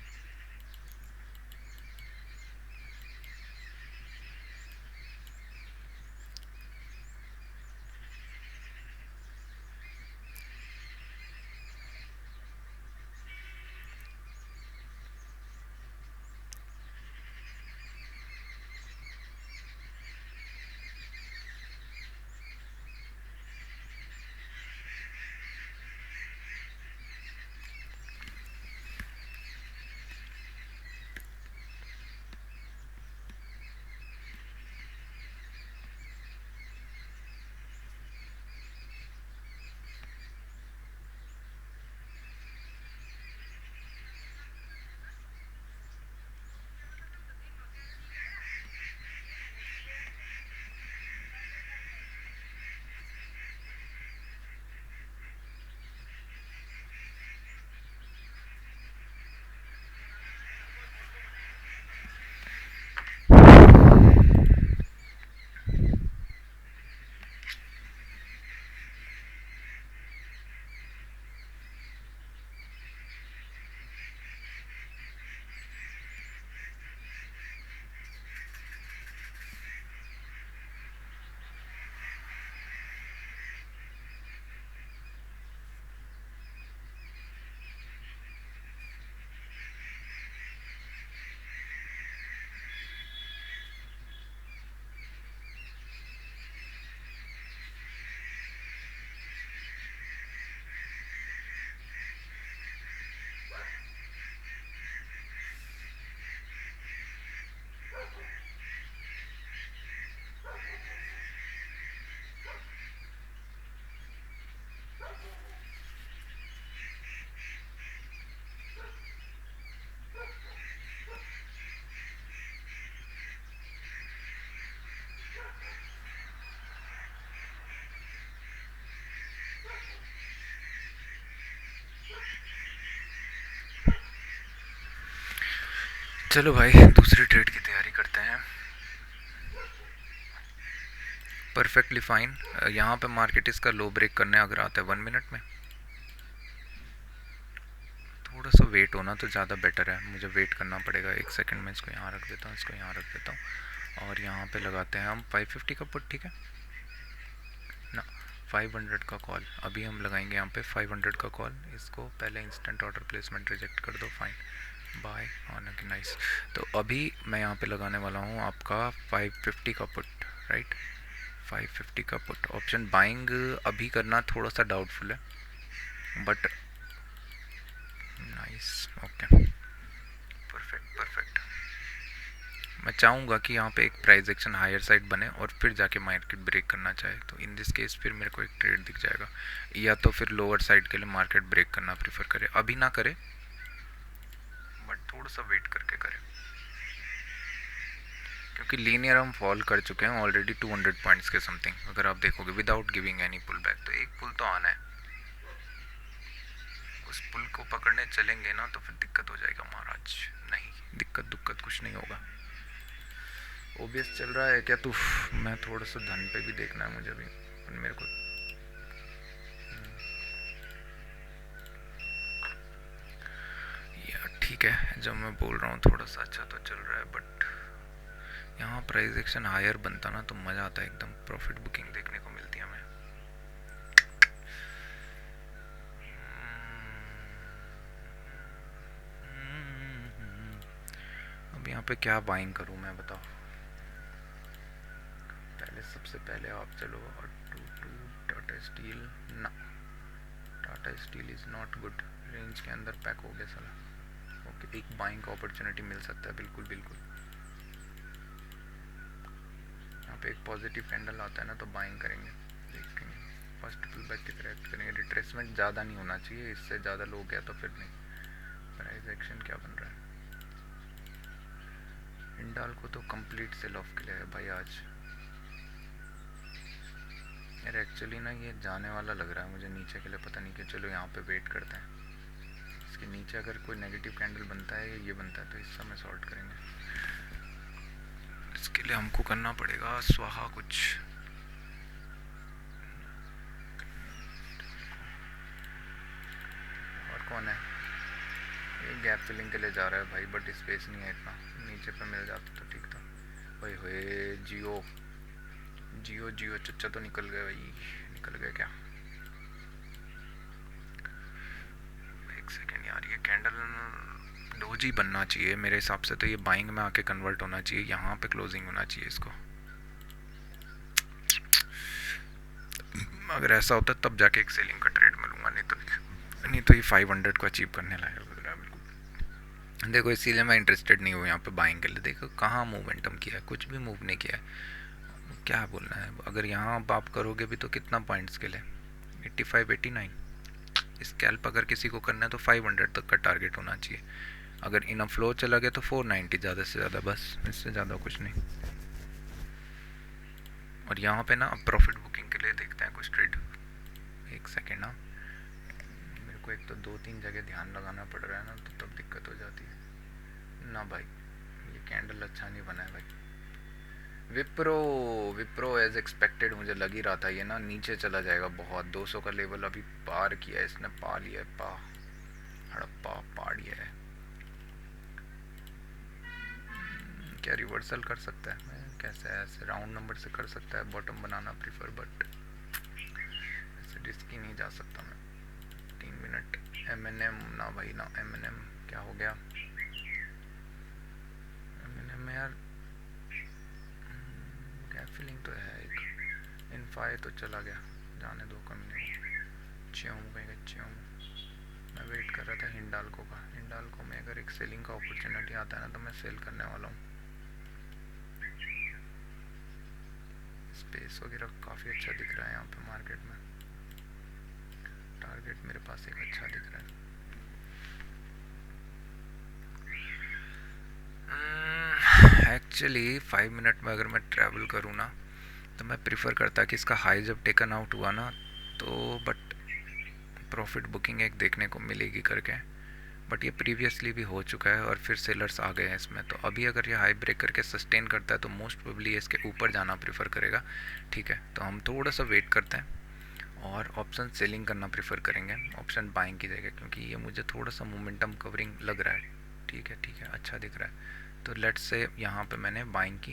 S1: चलो भाई, दूसरी ट्रेड की तैयारी करते हैं। Perfectly fine. यहाँ पे मार्केट इसका लो ब्रेक करने अगर आता है 1 मिनट में, थोड़ा सा वेट होना तो ज़्यादा बेटर है। मुझे वेट करना पड़ेगा 1 सेकंड में। इसको यहाँ रख देता हूँ, इसको यहाँ रख देता हूँ, और यहाँ पे लगाते हैं हम 550 का पुट, ठीक है ना। 500 का कॉल अभी हम लगाएंगे यहाँ पे, 500 का कॉल। इसको पहले इंस्टेंट ऑर्डर प्लेसमेंट रिजेक्ट कर दो, फाइन, बाय ऑन की, नाइस। तो अभी मैं यहाँ पे लगाने वाला हूँ आपका 550 का पुट, राइट। 550 का पुट ऑप्शन बाइंग अभी करना थोड़ा सा डाउटफुल है, but nice, okay, perfect perfect. मैं चाहूँगा कि यहाँ पे एक प्राइस एक्शन हायर साइड बने और फिर जाके मार्केट ब्रेक करना चाहे, तो इन दिस केस फिर मेरे को एक ट्रेड दिख जाएगा। या तो फिर लोअर साइड के लिए मार्केट ब्रेक करना प्रीफर करे, अभी ना करे बट थोड़ा सा वेट करके करे, क्योंकि लीनियर हम फॉल कर चुके हैं ऑलरेडी 200 पॉइंट्स के समथिंग। अगर आप देखोगे without giving any pull back, तो एक पुल तो आना है। उस पुल को पकड़ने चलेंगे ना तो फिर दिक्कत हो जाएगा महाराज। नहीं, दिक्कत दुक्कत कुछ नहीं होगा। ओबीएस चल रहा है क्या तू? मैं थोड़ा सा धन पे भी देखना है मुझे भी, मेरे को। यार ठीक है, जब मैं बोल रहा हूँ थोड़ा सा अच्छा तो चल रहा है, बट यहाँ प्राइस एक्शन हायर बनता ना तो मज़ा आता है एकदम, प्रॉफिट बुकिंग देखने को मिलती है हमें। अब यहाँ पे क्या बाइंग करूँ मैं, बताओ। पहले सबसे पहले आप चलो टू टू टाटा स्टील ना, Tata steel is not good, range के अंदर पैक हो गया साला। ओके, एक बाइंग का अपॉर्चुनिटी मिल सकता है, बिल्कुल बिल्कुल। यहाँ पे एक पॉजिटिव कैंडल आता है ना तो बाइंग करेंगे, देखेंगे। फर्स्ट पुल बैक की तरह एक्ट करेंगे, रिट्रेसमेंट ज़्यादा नहीं होना चाहिए, इससे ज़्यादा लो गया तो फिर नहीं। प्राइस एक्शन क्या बन रहा है? हिंडाल को तो कंप्लीट सेल ऑफ के लिए है भाई आज। यार एक्चुअली ना ये जाने वाला लग रहा है मुझे नीचे के लिए, पता नहीं क्यों। चलो यहाँ पे वेट करते हैं, इसके नीचे अगर कोई नेगेटिव कैंडल बनता है या ये बनता है तो इस समय सॉल्ट करेंगे। इसके लिए हमको करना पड़ेगा स्वाहा कुछ। और कौन है ये? गैप फिलिंग के लिए जा रहा है भाई, बट स्पेस नहीं है इतना, नीचे पे मिल जाता तो ठीक था। भाई होए जियो जियो जियो, चच्चा तो निकल गए भाई, निकल गए क्या? एक सेकेंड यार, ये कैंडल डोजी बनना चाहिए मेरे हिसाब से, तो ये बाइंग में आके कन्वर्ट होना चाहिए, यहाँ पे क्लोजिंग होना चाहिए इसको। अगर ऐसा होता तब जाके एक सेलिंग का ट्रेड मिलूंगा, नहीं तो ये 500 को अचीव करने लायक लग रहा है बिल्कुल। देखो इसीलिए मैं इंटरेस्टेड नहीं हूँ यहाँ पे बाइंग के लिए। देखो कहाँ मोमेंटम किया है, कुछ भी मूव नहीं किया है, क्या बोलना है। अगर यहाँ आप करोगे भी तो कितना पॉइंट्स के लिए? 85 89। स्कैल्प अगर किसी को करना है तो 500 तक का टारगेट होना चाहिए। अगर इन फ्लो चला गया तो 490 ज़्यादा से ज़्यादा, बस इससे ज़्यादा कुछ नहीं। और यहाँ पे ना प्रॉफिट बुकिंग के लिए देखते हैं कुछ ट्रेड। एक सेकेंड ना, मेरे को एक तो 2-3 जगह ध्यान लगाना पड़ रहा है ना, तो तब दिक्कत हो जाती है ना भाई। ये कैंडल अच्छा नहीं बना है भाई। विप्रो विप्रो एज एक्सपेक्टेड मुझे लग ही रहा था ये ना नीचे चला जाएगा बहुत। 200 का लेवल अभी पार किया है इसने, पा लिया है, हड़प्पा पा लिया है। क्या रिवर्सल कर सकता है? मैं कैसे ऐसे राउंड नंबर से कर सकता है बॉटम बनाना प्रीफर, बट ऐसे रिस्की नहीं जा सकता मैं। 3 मिनट M&M ना भाई ना, M&M क्या हो गया M&M में यार? गैप फिलिंग तो है एक, इनफाई तो चला गया, जाने दो कमी नहीं। च्योम कहेंगे च्योम। मैं वेट कर रहा था हिंडाल्को का। हिंडाल्को में अगर एक सेलिंग का अपॉर्चुनिटी आता है ना तो मैं सेल करने वाला हूँ। स्पेस वगैरह काफ़ी अच्छा दिख रहा है यहाँ पे मार्केट में। टारगेट मेरे पास एक अच्छा दिख रहा है। एक्चुअली 5 मिनट में अगर मैं ट्रैवल करूँ ना तो मैं प्रिफर करता कि इसका हाई जब टेकन आउट हुआ ना तो, बट प्रॉफिट बुकिंग एक देखने को मिलेगी करके, बट ये प्रीवियसली भी हो चुका है और फिर सेलर्स आ गए हैं इसमें। तो अभी अगर ये हाई ब्रेक करके सस्टेन करता है तो मोस्ट प्रोबेबली इसके ऊपर जाना प्रीफर करेगा। ठीक है, तो हम थोड़ा सा वेट करते हैं और ऑप्शन सेलिंग करना प्रीफर करेंगे ऑप्शन बाइंग की जगह, क्योंकि ये मुझे थोड़ा सा मोमेंटम कवरिंग लग रहा है। ठीक है अच्छा दिख रहा है। तो लेट्स से यहाँ पे मैंने बाइंग की,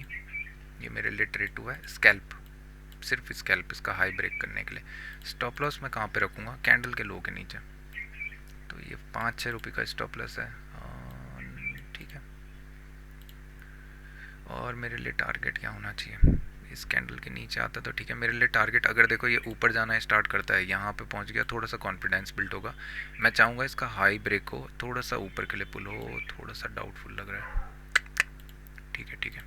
S1: ये मेरे लिए ट्रेड हुआ है स्कैल्प, सिर्फ स्कैल्प इसका हाई ब्रेक करने के लिए। स्टॉप लॉस मैं कहाँ पे रखूँगा? कैंडल के लो के नीचे। तो ये 5-6 रुपये का स्टॉप लॉस है, ठीक है। और मेरे लिए टारगेट क्या होना चाहिए? इस कैंडल के नीचे आता तो ठीक है। मेरे लिए टारगेट अगर देखो ये ऊपर जाना स्टार्ट करता है, यहाँ पे पहुँच गया, थोड़ा सा कॉन्फिडेंस बिल्ड होगा। मैं चाहूँगा इसका हाई ब्रेक हो, थोड़ा सा ऊपर के लिए पुल हो, थोड़ा सा डाउटफुल लग रहा है। ठीक है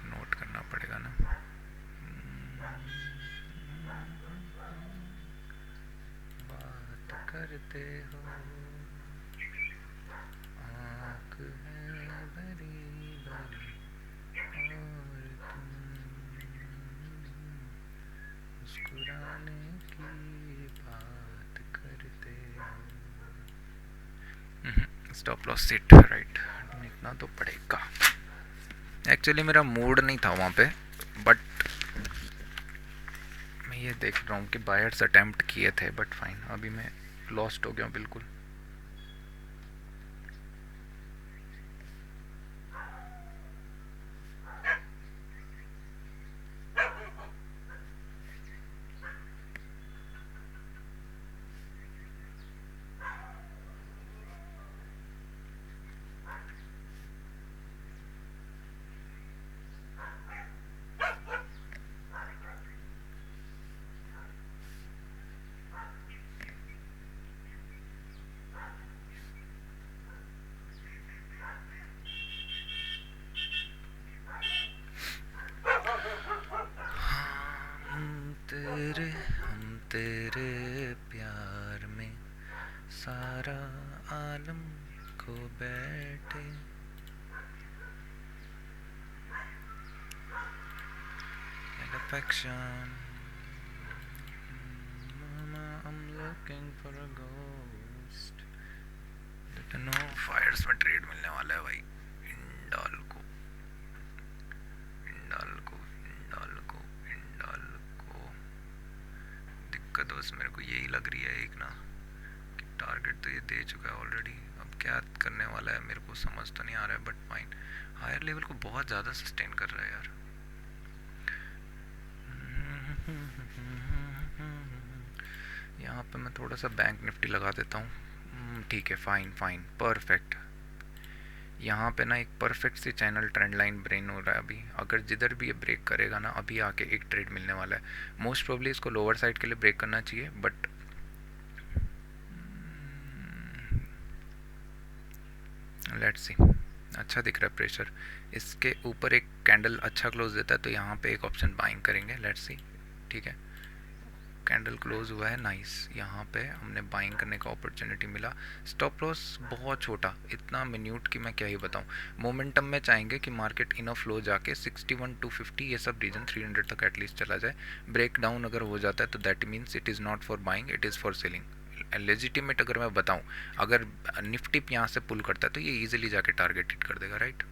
S1: नोट करना पड़ेगा ना। बात करते हो आँख है भरी भरी और तुम मुस्कुराने की बात करते हो। स्टॉप लॉस सेट राइट, लिखना तो पड़ेगा। एक्चुअली मेरा मूड नहीं था वहाँ पे, बट मैं ये देख रहा हूँ कि बायर्स अटेम्प्ट किए थे, बट फाइन, अभी मैं लॉस्ट हो गया हूँ बिल्कुल। हम तेरे प्यार में सारा आलम खो बैठे। perfection. Mama, I'm looking for a ghost. लेकिन नो फायर्स में ट्रेड मिलने वाला है भाई. इंडाल को इंडाल को इंडाल को इंडाल को. दिक्कत बस मेरे को यही लग रही है एक ना, कि टारगेट तो ये दे चुका है ऑलरेडी. अब क्या करने वाला है मेरे को समझ तो नहीं आ रहा है, बट फाइन. हायर लेवल को बहुत ज़्यादा सस्टेन कर रहा है यार. यहाँ पे मैं थोड़ा सा बैंक निफ्टी लगा देता हूँ. ठीक है, फाइन फाइन परफेक्ट. यहाँ पे ना एक परफेक्ट सी चैनल ट्रेंड लाइन ब्रेन हो रहा है अभी. अगर जिधर भी ये ब्रेक करेगा ना, अभी आके एक ट्रेड मिलने वाला है. मोस्ट प्रोबेबली इसको लोअर साइड के लिए ब्रेक करना चाहिए, बट लेट्स सी. अच्छा दिख रहा है प्रेशर. इसके ऊपर एक कैंडल अच्छा क्लोज देता है तो यहाँ पे एक ऑप्शन बाइंग करेंगे. Let's see. ठीक है, कैंडल क्लोज हुआ है, नाइस. यहाँ पे हमने बाइंग करने का अपॉर्चुनिटी मिला. स्टॉप लॉस बहुत छोटा, इतना मिन्यूट कि मैं क्या ही बताऊँ. मोमेंटम में चाहेंगे कि मार्केट इनफ फ्लो जाके 61 टू 50 ये सब रीजन 300 तक एटलीस्ट चला जाए. ब्रेक डाउन अगर हो जाता है तो that means it is not for buying, it is for selling. Legitimate अगर मैं बताऊँ, अगर निफ्टी यहाँ से पुल करता है तो ये ईजिली जाके टारगेट हिट कर देगा, राइट.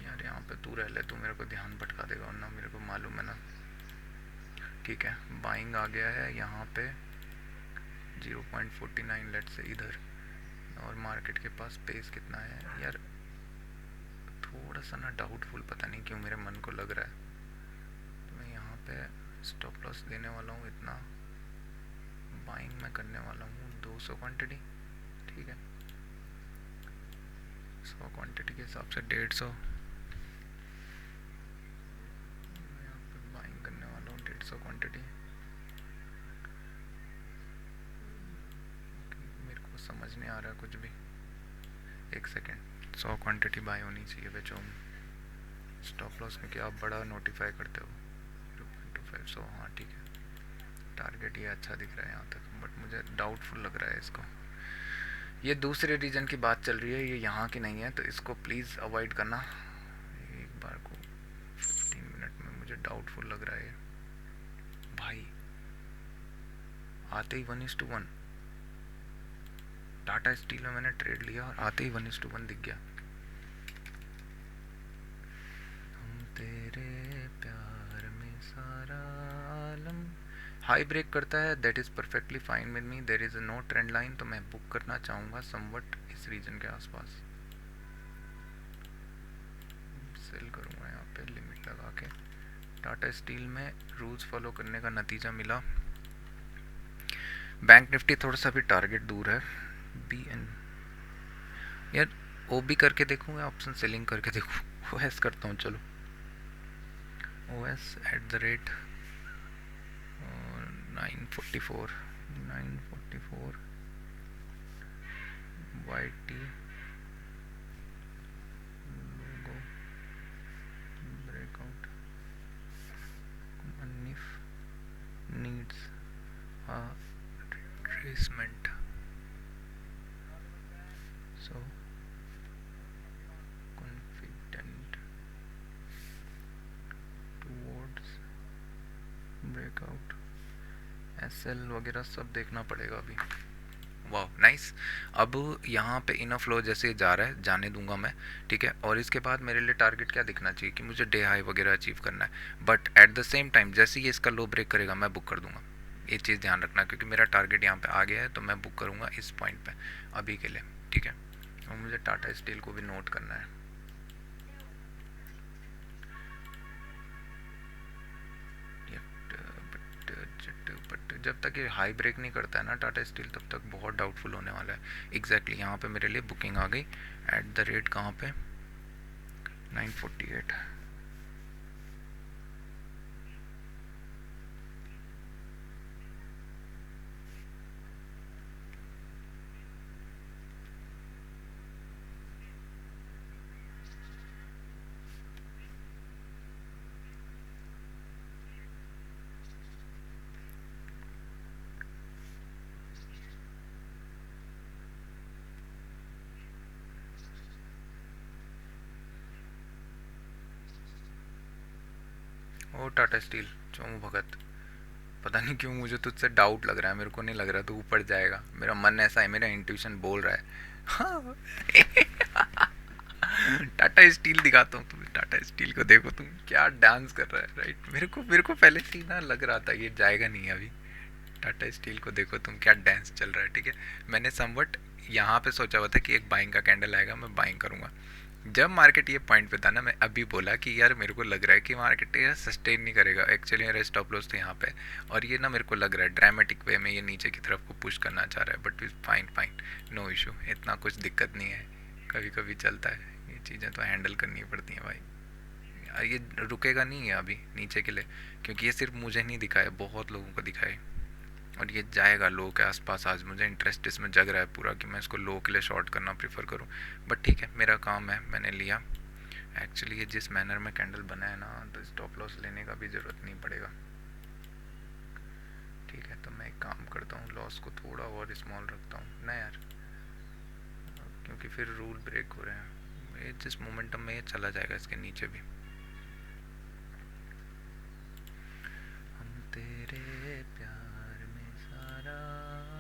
S1: यार यहाँ पे तू रह ले, तू मेरे को ध्यान भटका देगा वरना मेरे को मालूम है ना. ठीक है, बाइंग आ गया है यहाँ पे 0.49 लेट से इधर. और मार्केट के पास पेस कितना है यार, थोड़ा सा ना डाउटफुल, पता नहीं क्यों मेरे मन को लग रहा है. तो मैं यहाँ पे स्टॉप लॉस देने वाला हूँ इतना. बाइंग मैं करने वाला हूँ 200 क्वांटिटी. ठीक है, 100 क्वांटिटी के हिसाब से 150. यहाँ पे बाइंग करने वाला हूँ 150 क्वांटिटी. मेरे को समझ नहीं आ रहा कुछ भी. एक सेकेंड. 100 क्वांटिटी बाय होनी चाहिए बेचो. स्टॉप लॉस में क्या आप बड़ा नोटिफाई करते हो 0.25. सो हाँ ठीक है, टारगेट ये अच्छा दिख रहा है यहाँ तक, बट मुझे डाउटफुल लग रहा है इसको. ये दूसरे रीजन की बात चल रही है, ये यहाँ की नहीं है, तो इसको प्लीज़ अवॉइड करना एक बार को. 15 मिनट में मुझे डाउटफुल लग रहा है भाई. आते ही 1:1 टाटा स्टील में मैंने ट्रेड लिया और आते ही 1:1 दिख गया. हम तेरे प्यार में सारा आलम. हाई ब्रेक करता है, that is perfectly fine with me. There is no trend line, तो मैं बुक करना चाहूँगा समवट इस रीजन के आसपास. सेल करूँगा यहाँ पे लिमिट लगा के. टाटा स्टील में रूल्स फॉलो करने का नतीजा मिला. बैंक निफ्टी थोड़ा सा भी टारगेट दूर है. बी एन यार ओ बी करके देखूँगा, ऑप्शन सेलिंग करके देखूँ. ओ एस करता हूँ चलो. ओ एस @ 944 वाई टी लोगो breakout. Nifty needs a retracement, so confident towards breakout. SL वगैरह सब देखना पड़ेगा अभी. वाह नाइस. अब यहाँ पे इनफ फ्लो जैसे जा रहा है, जाने दूंगा मैं. ठीक है, और इसके बाद मेरे लिए टारगेट क्या दिखना चाहिए कि मुझे डे हाई वगैरह अचीव करना है, but at the same time जैसे ही इसका लो ब्रेक करेगा मैं बुक कर दूंगा. ये चीज़ ध्यान रखना, क्योंकि मेरा टारगेट यहाँ पे आ गया है तो मैं बुक करूँगा इस पॉइंट पे अभी के लिए. ठीक है, और मुझे टाटा स्टील को भी नोट करना है. बट जब तक ये हाई ब्रेक नहीं करता है ना टाटा स्टील, तब तक बहुत डाउटफुल होने वाला है. एग्जैक्टली यहाँ पे मेरे लिए बुकिंग आ गई एट द रेट कहाँ पे 948. ओ टाटा स्टील, चोमू भगत, पता नहीं क्यों मुझे तुझसे डाउट लग रहा है, मेरे को नहीं लग रहा तू ऊपर जाएगा, मेरा मन ऐसा है, मेरा इंट्यूशन बोल रहा है। हाँ। टाटा स्टील दिखाता हूँ तुम्हें, टाटा स्टील को देखो तुम क्या डांस कर रहा है, राइट। मेरे को पहले से ही ना लग रहा था ये जाएगा नहीं अभी। टाटा स्टील को देखो तुम क्या डांस चल रहा है, ठीक है। मैंने समवट यहाँ पे सोचा हुआ था कि एक बाइंग का कैंडल आएगा, मैं बाइंग करूँगा। जब मार्केट ये पॉइंट पे था ना, मैं अभी बोला कि यार मेरे को लग रहा है कि मार्केट ये सस्टेन नहीं करेगा, एक्चुअली मेरा स्टॉप लॉस तो यहाँ पे, और ये ना मेरे को लग रहा है ड्रामेटिक वे में ये नीचे की तरफ को पुश करना चाह रहा है, but fine fine, no issue, इतना कुछ दिक्कत नहीं है, कभी कभी चलता है, ये चीज़ें तो हैंडल करनी पड़ती हैं भाई। ये रुकेगा नहीं है अभी नीचे के लिए, क्योंकि ये सिर्फ मुझे नहीं दिखा है, बहुत लोगों को दिखा है, और ये जाएगा लो के आसपास। आज मुझे इंटरेस्ट इसमें जग रहा है पूरा कि मैं इसको लो के लिए शॉर्ट करना प्रीफर करूँ, बट ठीक है, मेरा काम है, मैंने लिया। एक्चुअली ये जिस मैनर में कैंडल बना है ना, तो स्टॉप लॉस लेने का भी ज़रूरत नहीं पड़ेगा, ठीक है। तो मैं एक काम करता हूँ, लॉस को थोड़ा और स्मॉल रखता हूँ ना यार, क्योंकि फिर रूल ब्रेक हो रहे हैं। ये जिस मोमेंटम में ये चला जाएगा इसके नीचे भी। हम तेरे प्यार में सारा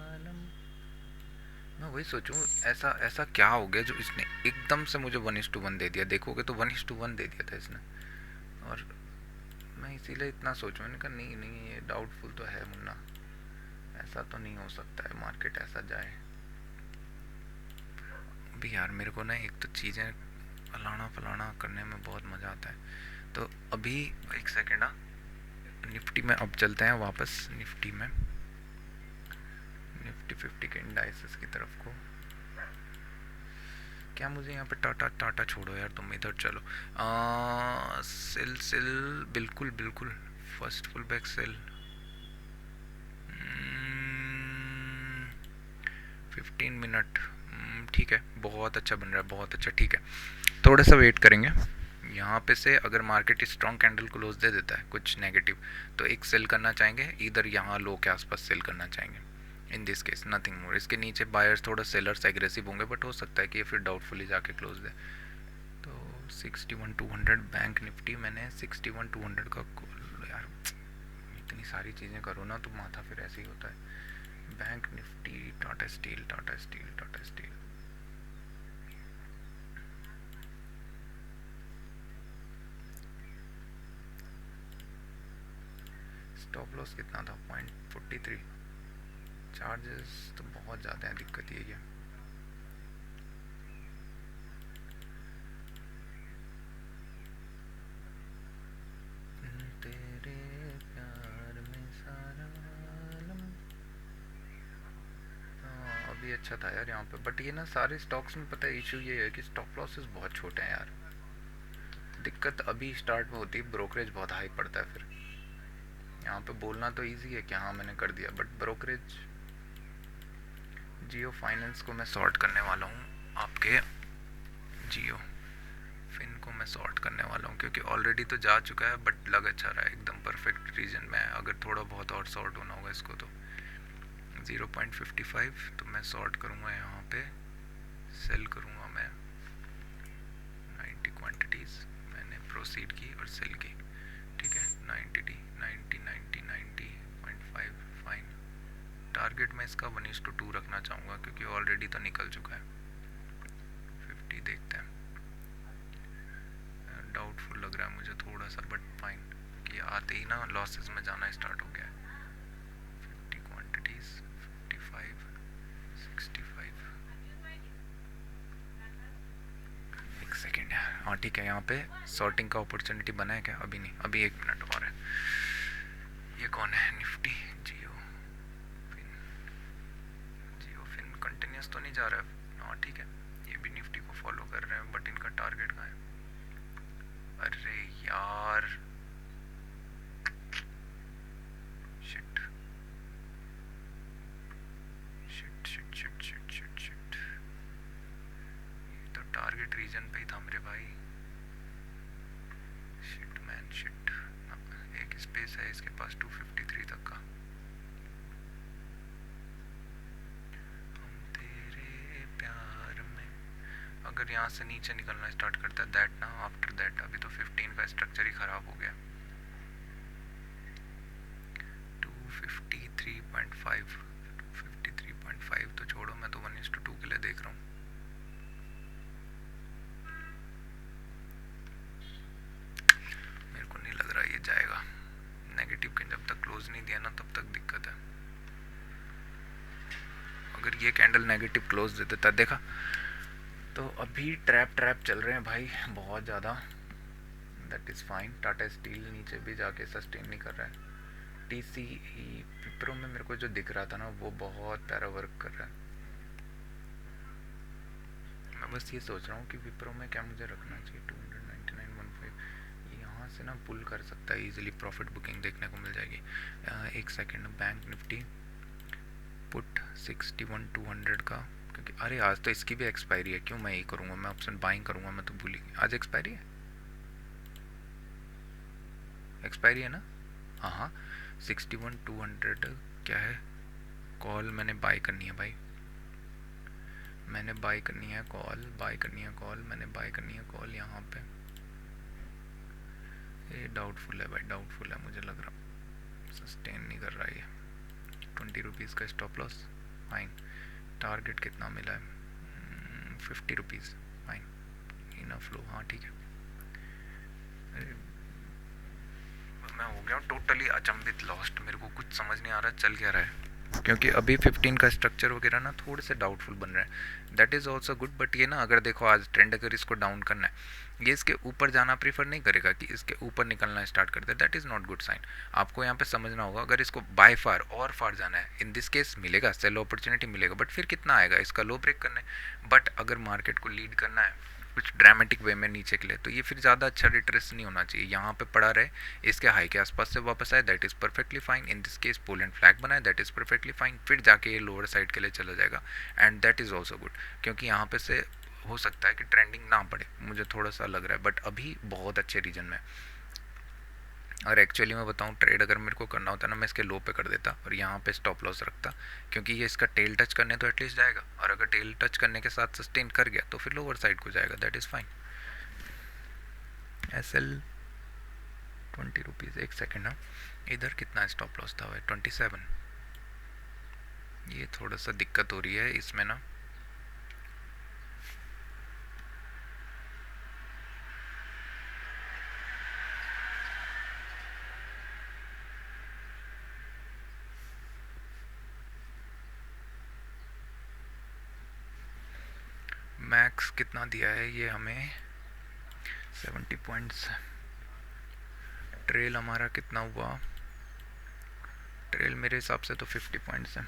S1: आलम, मैं वही सोचूं, ऐसा ऐसा क्या हो गया जो इसने एकदम से मुझे 1:1 दे दिया, देखोगे तो 1:1 दे दिया था इसने, और मैं इसीलिए इतना सोचूं, मैंने कहा नहीं नहीं ये डाउटफुल तो है मुन्ना, ऐसा तो नहीं हो सकता है मार्केट ऐसा जाए भी। यार मेरे को ना एक तो चीज़ें फलाना फलाना करने में बहुत मज़ा आता है। तो अभी एक सेकेंड, हाँ, निफ्टी में अब चलते हैं वापस, निफ्टी में निफ्टी 50 के इंडाइसिस की तरफ को। क्या मुझे यहाँ पे टाटा टाटा छोड़ो यार, तुम इधर चलो। सेल सेल, बिल्कुल बिल्कुल, first full back sell, 15 minute, ठीक है, बहुत अच्छा बन रहा है, बहुत अच्छा, ठीक है। थोड़ा सा वेट करेंगे, यहाँ पे से अगर मार्केट स्ट्रॉन्ग कैंडल क्लोज दे देता है कुछ नेगेटिव, तो एक सेल करना चाहेंगे, इधर यहाँ लो के आसपास सेल करना चाहेंगे, इन दिस केस नथिंग मोर। इसके नीचे बायर्स थोड़ा सेलर्स एग्रेसिव होंगे, बट हो सकता है कि ये फिर डाउटफुली जाके क्लोज दे। तो 61,200 बैंक निफ्टी, मैंने 61,200 का यार, इतनी सारी चीज़ें करो ना तो माथा फिर ऐसे ही होता है। Bank Nifty, Tata steel, Tata steel, Tata steel, stop loss कितना था, 0.43, चार्जेस तो बहुत ज़्यादा हैं, दिक्कत यही है। तेरे प्यार में सारा आलम, हाँ अभी अच्छा था यार यहाँ पे, बट ये ना सारे स्टॉक्स में पता है इशू ये है कि स्टॉप लॉसेस बहुत छोटे हैं यार। दिक्कत अभी स्टार्ट में होती है, ब्रोकरेज बहुत हाई पड़ता है फिर। यहाँ पे बोलना तो इजी है कि हाँ मैंने कर दिया, बट ब्रोकरेज। जियो फाइनेंस को मैं सॉर्ट करने वाला हूँ, आपके जियो फिन को मैं सॉर्ट करने वाला हूँ, क्योंकि ऑलरेडी तो जा चुका है, बट लग अच्छा रहा है, एकदम परफेक्ट रीजन में। अगर थोड़ा बहुत और सॉर्ट होना होगा इसको तो 0.55, तो मैं सॉर्ट करूँगा यहाँ पे, सेल करूँगा मैं 90 क्वांटिटीज़, मैंने प्रोसीड की और सेल की, ठीक है। 90 90 90 90.5 फाइन। टारगेट में इसका 1:2 रखना चाहूँगा, क्योंकि ऑलरेडी तो निकल चुका है। 50 देखते हैं, डाउटफुल लग रहा है मुझे थोड़ा सा, बट फाइन, कि आते ही ना लॉसेस में जाना स्टार्ट हो गया है। 50 क्वांटिटीज़, 55, 65, एक सेकेंड यार, हाँ ठीक है, यहाँ पे सॉर्टिंग का अपॉर्चुनिटी बना है क्या, अभी नहीं, अभी 1 मिनट और है। ये कौन है, निफ्टी, जियो फिन, जियो फिन कंटिन्यूस तो नहीं जा रहा है, हाँ ठीक है, ये भी निफ्टी को फॉलो कर रहे हैं, बट इनका टारगेट कहाँ है। अरे यार, shit shit shit shit shit shit shit, ये तो टारगेट रीजन पे ही था मेरे भाई। शिट मैन शिट, एक स्पेस है इसके पास 253 तक का। हम तेरे प्यार में, अगर यहाँ से नीचे निकलना स्टार्ट करता है दैट ना, आफ्टर दैट, अभी तो 15 का स्ट्रक्चर ही ख़राब हो गया। 53.5, 53.5 तो छोड़ो, मैं तो 1:2 के लिए देख रहा हूँ। मेरे को नहीं लग रहा ये जाएगा नेगेटिव के, जब तक क्लोज नहीं दिया ना तब तक दिक्कत है। अगर ये कैंडल नेगेटिव क्लोज दे देता, देखा तो अभी ट्रैप चल रहे हैं भाई बहुत ज़्यादा। That is fine. Tata steel नीचे भी जाके सस्टेन नहीं कर रहा है। टीसी विप्रो में मेरे को जो दिख रहा था ना वो बहुत प्यारा वर्क कर रहा है। मैं बस ये सोच रहा हूँ कि विप्रो में क्या मुझे रखना चाहिए। 299.15 यहाँ से ना पुल कर सकता है इजीली, प्रॉफिट बुकिंग देखने को मिल जाएगी। एक सेकेंड, बैंक निफ्टी पुट 61,200 का, क्योंकि अरे आज तो इसकी भी एक्सपायरी है, क्यों मैं ये करूँगा, मैं ऑप्शन बाइंग करूँगा, मैं तो भूल ही। आज एक्सपायरी है, एक्सपायरी है ना। हाँ हाँ 61,200 क्या है, कॉल मैंने बाई करनी है भाई, मैंने बाई करनी है कॉल, बाई करनी है कॉल, मैंने बाई करनी है कॉल यहाँ पे। ये डाउटफुल है भाई, डाउटफुल है, मुझे लग रहा सस्टेन नहीं कर रहा है। 20 रुपीज़ का स्टॉप लॉस, फाइन। टारगेट कितना मिला है, 50 रुपीज़, फाइन। इनफ फ्लो, हाँ ठीक है। मैं हो गया टोटली अचंभित, लॉस्ट, मेरे को कुछ समझ नहीं आ रहा चल क्या रहा है, क्योंकि अभी 15 का स्ट्रक्चर वगैरह ना थोड़े से डाउटफुल बन रहे हैं। That is also good, but ये ना अगर देखो आज ट्रेंड अगर इसको डाउन करना है, ये इसके ऊपर जाना प्रीफर नहीं करेगा कि इसके ऊपर निकलना स्टार्ट कर दे। That is not good sign. आपको यहाँ पे समझना होगा, अगर इसको बाय फार और फार जाना है, इन दिस केस मिलेगा सेल अपॉर्चुनिटी मिलेगा, बट फिर कितना आएगा, इसका लो ब्रेक करना है। बट अगर मार्केट को लीड करना है कुछ ड्रामेटिक वे में नीचे के लिए, तो ये फिर ज़्यादा अच्छा रिट्रेस नहीं होना चाहिए, यहाँ पे पड़ा रहे, इसके हाई के आसपास से वापस आए, that is perfectly fine. In this case pole and flag बनाए, दैट इज़ परफेक्टली फाइन, फिर जाके ये लोअर साइड के लिए चला जाएगा, and that is also good, क्योंकि यहाँ पे से हो सकता है कि ट्रेंडिंग ना पड़े, मुझे थोड़ा सा लग रहा है, बट अभी बहुत अच्छे रीजन में। और एक्चुअली मैं बताऊँ, ट्रेड अगर मेरे को करना होता ना, मैं इसके लो पे कर देता और यहाँ पे स्टॉप लॉस रखता, क्योंकि ये इसका टेल टच करने तो एटलीस्ट जाएगा, और अगर टेल टच करने के साथ सस्टेन कर गया तो फिर लोअर साइड को जाएगा, that is fine. SL 20 rupees, एक सेकेंड ना, इधर कितना स्टॉप लॉस था भाई, 27। ये थोड़ा सा दिक्कत हो रही है इसमें ना, मैक्स कितना दिया है ये हमें, 70 पॉइंट्स। ट्रेल हमारा कितना हुआ, ट्रेल मेरे हिसाब से तो 50 पॉइंट्स है।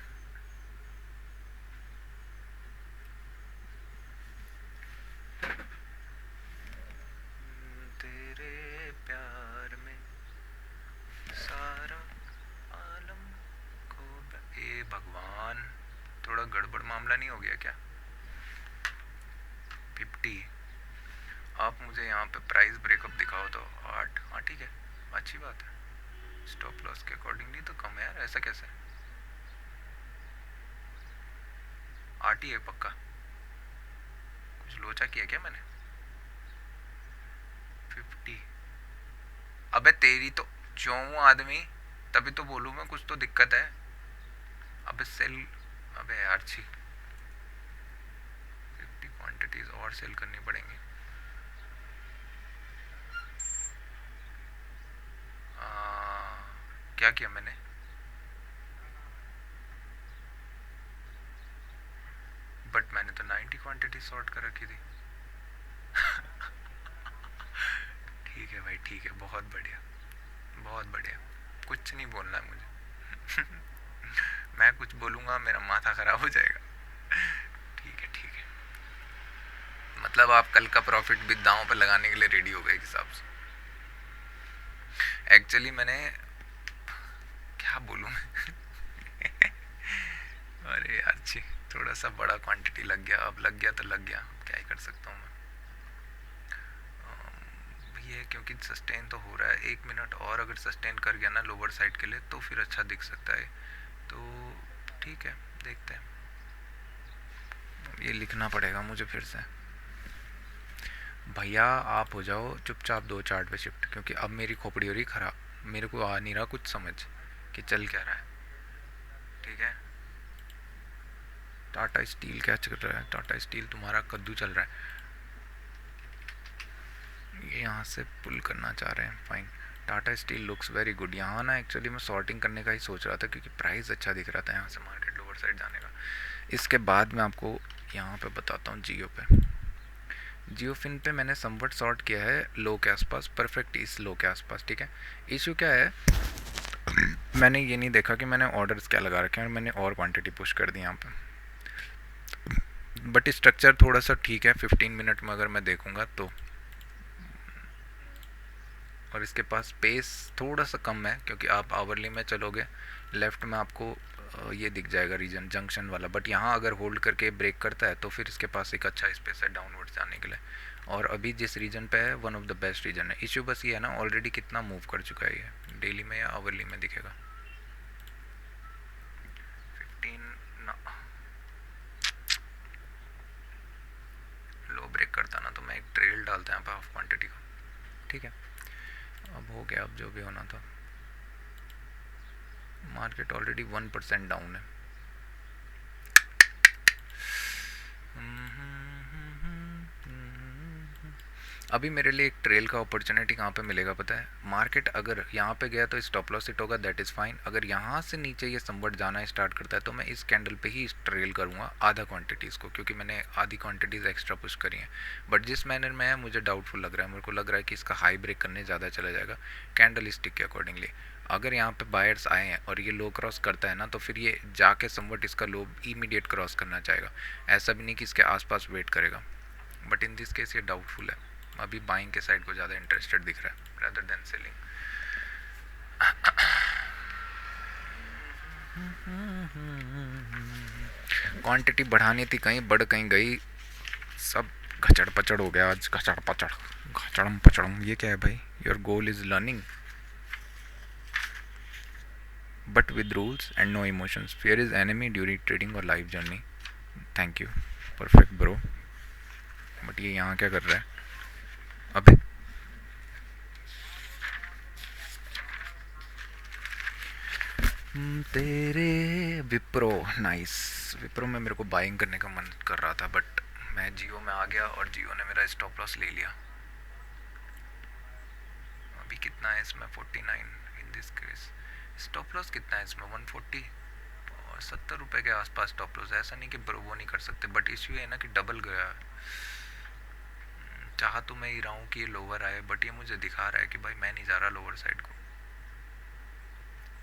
S1: तेरे प्यार में सारा आलम खो, ए भगवान, थोड़ा गड़बड़ मामला नहीं हो गया क्या। 50, आप मुझे यहाँ पे प्राइस ब्रेकअप दिखाओ तो 8, हाँ ठीक है, अच्छी बात है, स्टॉप लॉस के अकॉर्डिंगली तो कम है यार, ऐसा कैसे, 8 ही है पक्का, कुछ लोचा किया क्या मैंने। 50, अबे तेरी तो जो हूँ आदमी, तभी तो बोलूँ मैं, कुछ तो दिक्कत है। अबे सेल, अबे यार छी, 50 क्वांटिटीज और सेल करनी पड़ेंगी। क्या किया मैंने, बट मैंने तो 90 क्वांटिटी शॉर्ट कर रखी थी। ठीक है भाई, ठीक है, बहुत बढ़िया, बहुत बढ़िया, कुछ नहीं बोलना है मुझे। मैं कुछ बोलूँगा मेरा माथा ख़राब हो जाएगा। ठीक है ठीक है, मतलब आप कल का प्रॉफिट भी दांव पे लगाने के लिए रेडी हो गए हिसाब से। एक्चुअली मैंने क्या बोलूँ मैं, अरे यार छी, थोड़ा सा बड़ा क्वांटिटी लग गया, अब लग गया तो लग गया, क्या ही कर सकता हूँ मैं। ये है क्योंकि सस्टेन तो हो रहा है, 1 मिनट और अगर सस्टेन कर गया ना लोअर साइड के लिए तो फिर अच्छा दिख सकता है, तो ठीक है, देखते हैं। ये लिखना पड़ेगा मुझे फिर से, भैया आप हो जाओ चुपचाप 2 चार्ट पे शिफ्ट, क्योंकि अब मेरी खोपड़ी हो रही ख़राब, मेरे को आ नहीं रहा कुछ समझ कि चल क्या रहा है। ठीक है। टाटा स्टील क्या चल रहा है? टाटा स्टील तुम्हारा कद्दू चल रहा है, ये यहाँ से पुल करना चाह रहे हैं, fine. Tata steel looks very good. यहाँ ना एक्चुअली मैं सॉर्टिंग करने का ही सोच रहा था क्योंकि प्राइस अच्छा दिख रहा था यहाँ से मार्केट लोअर साइड जाने का। इसके बाद मैं आपको यहाँ पे बताता हूँ जियो पे। जियो फिन पे मैंने समवट शॉर्ट किया है लो के आसपास, परफेक्ट इस लो के आसपास, ठीक है। इशू क्या है, मैंने ये नहीं देखा कि मैंने ऑर्डर्स क्या लगा रखे हैं और मैंने और क्वांटिटी पुश कर दी यहाँ पे, बट स्ट्रक्चर थोड़ा सा ठीक है 15 मिनट में अगर मैं देखूँगा तो। और इसके पास पेस थोड़ा सा कम है क्योंकि आप आवरली में चलोगे लेफ़्ट में आपको ये दिख जाएगा रीजन जंक्शन वाला, बट यहाँ अगर होल्ड करके ब्रेक करता है तो फिर इसके पास एक अच्छा स्पेस है डाउनवर्ड जाने के लिए। और अभी जिस रीजन पे है one of the best region है। इशू बस ये है ना ऑलरेडी कितना मूव कर चुका है ये, डेली में या आवरली में दिखेगा 15 ना। लो ब्रेक करता ना तो मैं एक ट्रेल डालता यहाँ पे हाफ क्वान्टिटी का, ठीक है। अब हो गया, अब जो भी होना था। मार्केट ऑलरेडी 1% डाउन है। अभी मेरे लिए एक ट्रेल का अपॉर्चुनिटी कहाँ पे मिलेगा पता है? मार्केट अगर यहाँ पे गया तो स्टॉप लॉस हिट होगा, दैट इज़ फाइन। अगर यहाँ से नीचे ये समवट जाना स्टार्ट करता है तो मैं इस कैंडल पे ही ट्रेल करूँगा आधा क्वांटिटीज़ को, क्योंकि मैंने आधी क्वांटिटीज़ एक्स्ट्रा पुश करी हैं। बट जिस मैनर में है मुझे डाउटफुल लग रहा है, मेरे को लग रहा है कि इसका हाई ब्रेक करने ज़्यादा चला जाएगा कैंडल स्टिक के अकॉर्डिंगली। अगर यहाँ पे बायर्स आए हैं और ये लो क्रॉस करता है ना तो फिर ये जाके समवट इसका लो इमीडिएट क्रॉस करना चाहेगा। ऐसा भी नहीं कि इसके आसपास वेट करेगा, बट इन दिस केस ये डाउटफुल है। अभी बाइंग के साइड को ज़्यादा इंटरेस्टेड दिख रहा है रादर देन सेलिंग। क्वांटिटी बढ़ानी थी, कहीं बढ़ कहीं गई, सब घचड़ पचड़ हो गया आज। घचड़ पचड़ घचड़म पचड़म, ये क्या है भाई? Your goal is learning but with rules and no emotions, fear is enemy during trading और life journey. Thank you, perfect bro. But ये यहाँ क्या कर रहा है अबे? तेरे विप्रो, नाइस। विप्रो में मेरे को बाइंग करने का मन कर रहा था बट मैं जियो में आ गया और जियो ने मेरा स्टॉप लॉस ले लिया। अभी कितना है इसमें? 49 इन दिस केस। स्टॉप लॉस कितना है इसमें? 140 और 70 रुपये के आसपास स्टॉप लॉस। ऐसा नहीं कि वो नहीं कर सकते, बट इश्यू है ना कि डबल गया। चाह तो मैं ही रहा हूँ कि ये लोअर आए, बट ये मुझे दिखा रहा है कि भाई मैं नहीं जा रहा लोअर साइड को।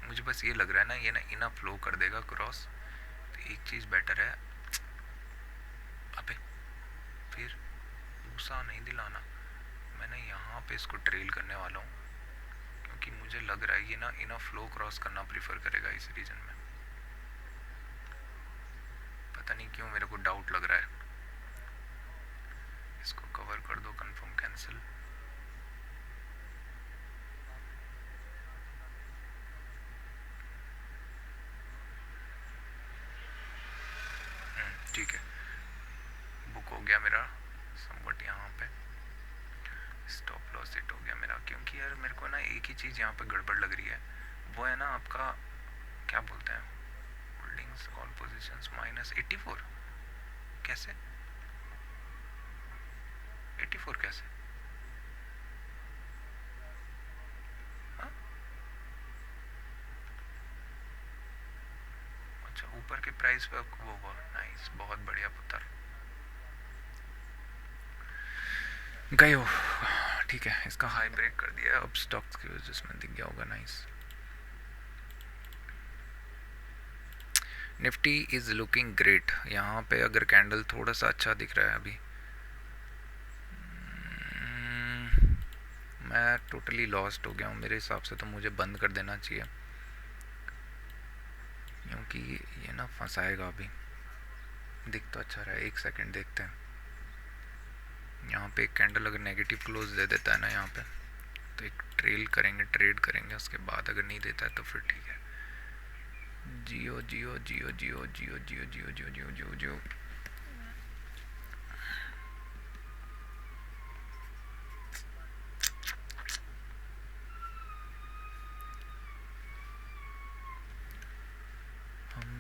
S1: मुझे बस ये लग रहा है ना ये ना इनफ फ्लो कर देगा क्रॉस, तो एक चीज़ बेटर है। अबे फिर गुस्सा नहीं दिलाना, मैंने यहाँ पे इसको ट्रेल करने वाला हूँ क्योंकि मुझे लग रहा है ये ना इनफ फ्लो क्रॉस करना प्रीफर करेगा इस रीजन में। पता नहीं क्यों मेरे को डाउट लग रहा है। इसको कवर कर दो, कंफर्म कैंसिल। ठीक है, बुक हो गया मेरा समवट यहाँ पे। स्टॉप लॉस हिट हो गया मेरा क्योंकि यार मेरे को ना एक ही चीज़ यहाँ पे गड़बड़ लग रही है, वो है ना आपका क्या बोलते हैं, होल्डिंग्स ऑल पोजीशंस -84। कैसे 84 कैसे? हाँ? अच्छा, ऊपर के प्राइस पे वो हुआ, नाइस, बहुत बढ़िया पुत्र गए हो। ठीक है, इसका हाई ब्रेक कर दिया अब स्टॉक्स की वजह से दिख गया होगा, nice. Nifty is looking great. यहाँ पे अगर कैंडल थोड़ा सा अच्छा दिख रहा है अभी, मैं टोटली लॉस्ट हो गया हूँ। मेरे हिसाब से तो मुझे बंद कर देना चाहिए क्योंकि ये ना फंसाएगा। अभी दिख तो अच्छा रहा है, एक सेकंड देखते हैं। यहाँ पे एक कैंडल अगर नेगेटिव क्लोज दे देता है ना यहाँ पे, तो एक ट्रेड करेंगे, उसके बाद अगर नहीं देता है तो फिर ठीक है। जियो जियो जियो जियो जियो जियो जियो जियो जियो जियो जियो हम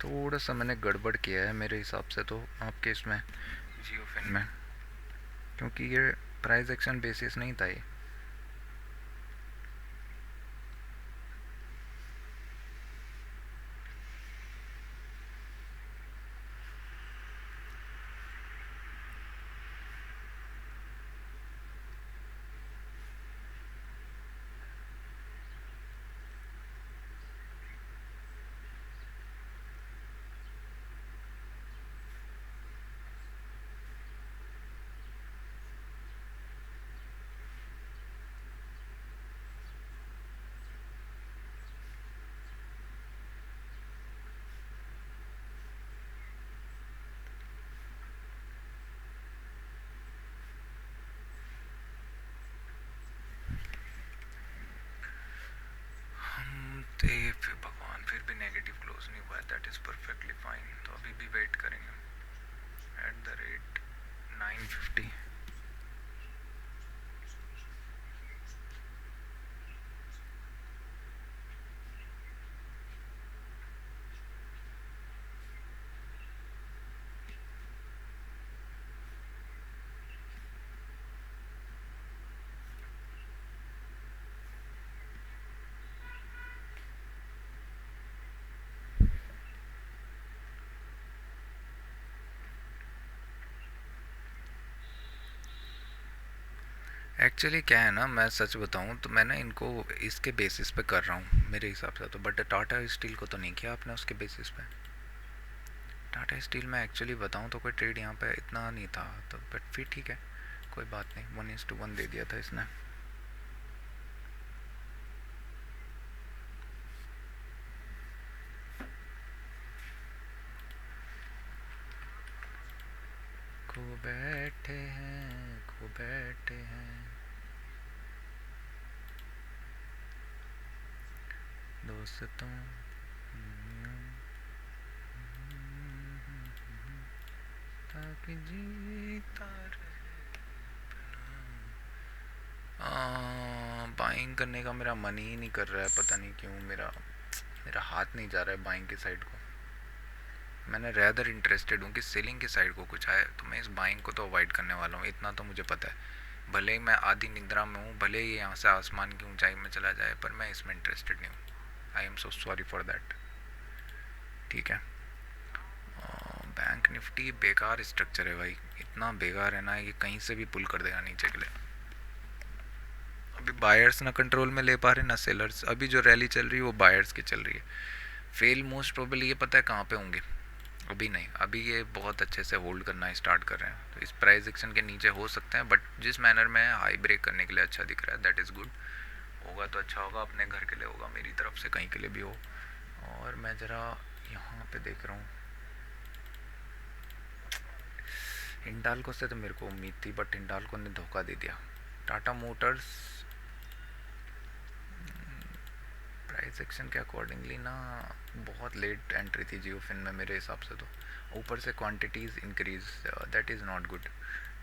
S1: थोड़ा सा मैंने गड़बड़ किया है मेरे हिसाब से तो आपके इसमें जियो फिन में, क्योंकि ये प्राइस एक्शन बेसिस नहीं था ये। थे फिर भगवान, फिर भी नेगेटिव क्लोज नहीं हुआ है, दैट इज़ परफेक्टली फाइन। तो अभी भी वेट करेंगे एट द रेट 950। एक्चुअली क्या है ना, मैं सच बताऊं तो मैं ना इनको इसके बेसिस पे कर रहा हूँ मेरे हिसाब से तो, बट टाटा स्टील को तो नहीं किया आपने उसके बेसिस पे। टाटा स्टील में एक्चुअली बताऊं तो कोई ट्रेड यहाँ पे इतना नहीं था तो, बट फिर ठीक है, कोई बात नहीं, 1:1 दे दिया था इसने। खो बैठे हैं, खो बैठे हैं दोस्तों। ताकि जीता बाइंग करने का मेरा मन ही नहीं कर रहा है, पता नहीं क्यों, मेरा मेरा हाथ नहीं जा रहा है बाइंग की साइड को। मैंने रैदर इंटरेस्टेड हूँ कि सेलिंग की साइड को कुछ आए, तो मैं इस बाइंग को तो अवॉइड करने वाला हूँ, इतना तो मुझे पता है। भले ही मैं आधी निद्रा में हूँ, भले ही यहाँ से आसमान की ऊंचाई में चला जाए, पर मैं इसमें इंटरेस्टेड नहीं हूँ। I am so sorry for that. ठीक है। बैंक निफ्टी बेकार स्ट्रक्चर है भाई, इतना बेकार है ना कि कहीं से भी पुल कर देगा नीचे के लिए। अभी बायर्स ना कंट्रोल में ले पा रहे ना सेलर्स, अभी जो रैली चल रही है वो बायर्स की चल रही है। फेल मोस्ट प्रोबेबली ये पता है कहाँ पे होंगे, अभी नहीं, अभी ये बहुत अच्छे से होल्ड करना स्टार्ट कर रहे हैं, तो इस प्राइस एक्शन के नीचे हो सकते हैं, बट जिस मैनर में हाई ब्रेक करने के लिए अच्छा दिख रहा है, दैट इज़ गुड। होगा तो अच्छा होगा, अपने घर के लिए होगा, मेरी तरफ से कहीं के लिए भी हो। और मैं ज़रा यहाँ पे देख रहा हूँ, हिंडाल्को से तो मेरे को उम्मीद थी, बट हिंडाल्को ने धोखा दे दिया। टाटा मोटर्स प्राइस एक्शन के अकॉर्डिंगली ना बहुत लेट एंट्री थी जियो फिन में मेरे हिसाब से तो। ऊपर से quantities increase, that is not good,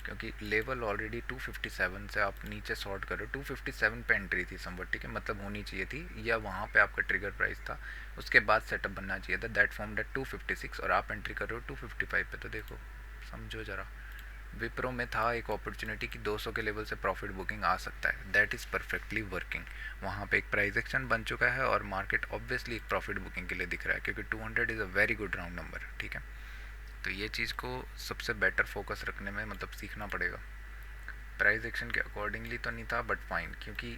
S1: क्योंकि लेवल ऑलरेडी 257 से आप नीचे सॉर्ट करो, 257 पे एंट्री थी समवट, ठीक है, मतलब होनी चाहिए थी, या वहाँ पे आपका ट्रिगर प्राइस था, उसके बाद सेटअप बनना चाहिए था, दैट फॉर्म डेट 256, और आप एंट्री कर रहे हो 255 पे, तो देखो समझो ज़रा। विप्रो में था एक अपॉर्चुनिटी कि 200 के लेवल से प्रॉफिट बुकिंग आ सकता है, दैट इज़ परफेक्टली वर्किंग। वहाँ पे एक प्राइस एक्शन बन चुका है और मार्केट ऑब्वियसली एक प्रॉफिट बुकिंग के लिए दिख रहा है, क्योंकि 200 is a very good round number, ठीक है। तो ये चीज़ को सबसे बेटर फोकस रखने में मतलब सीखना पड़ेगा। प्राइस एक्शन के अकॉर्डिंगली तो नहीं था, बट फाइन, क्योंकि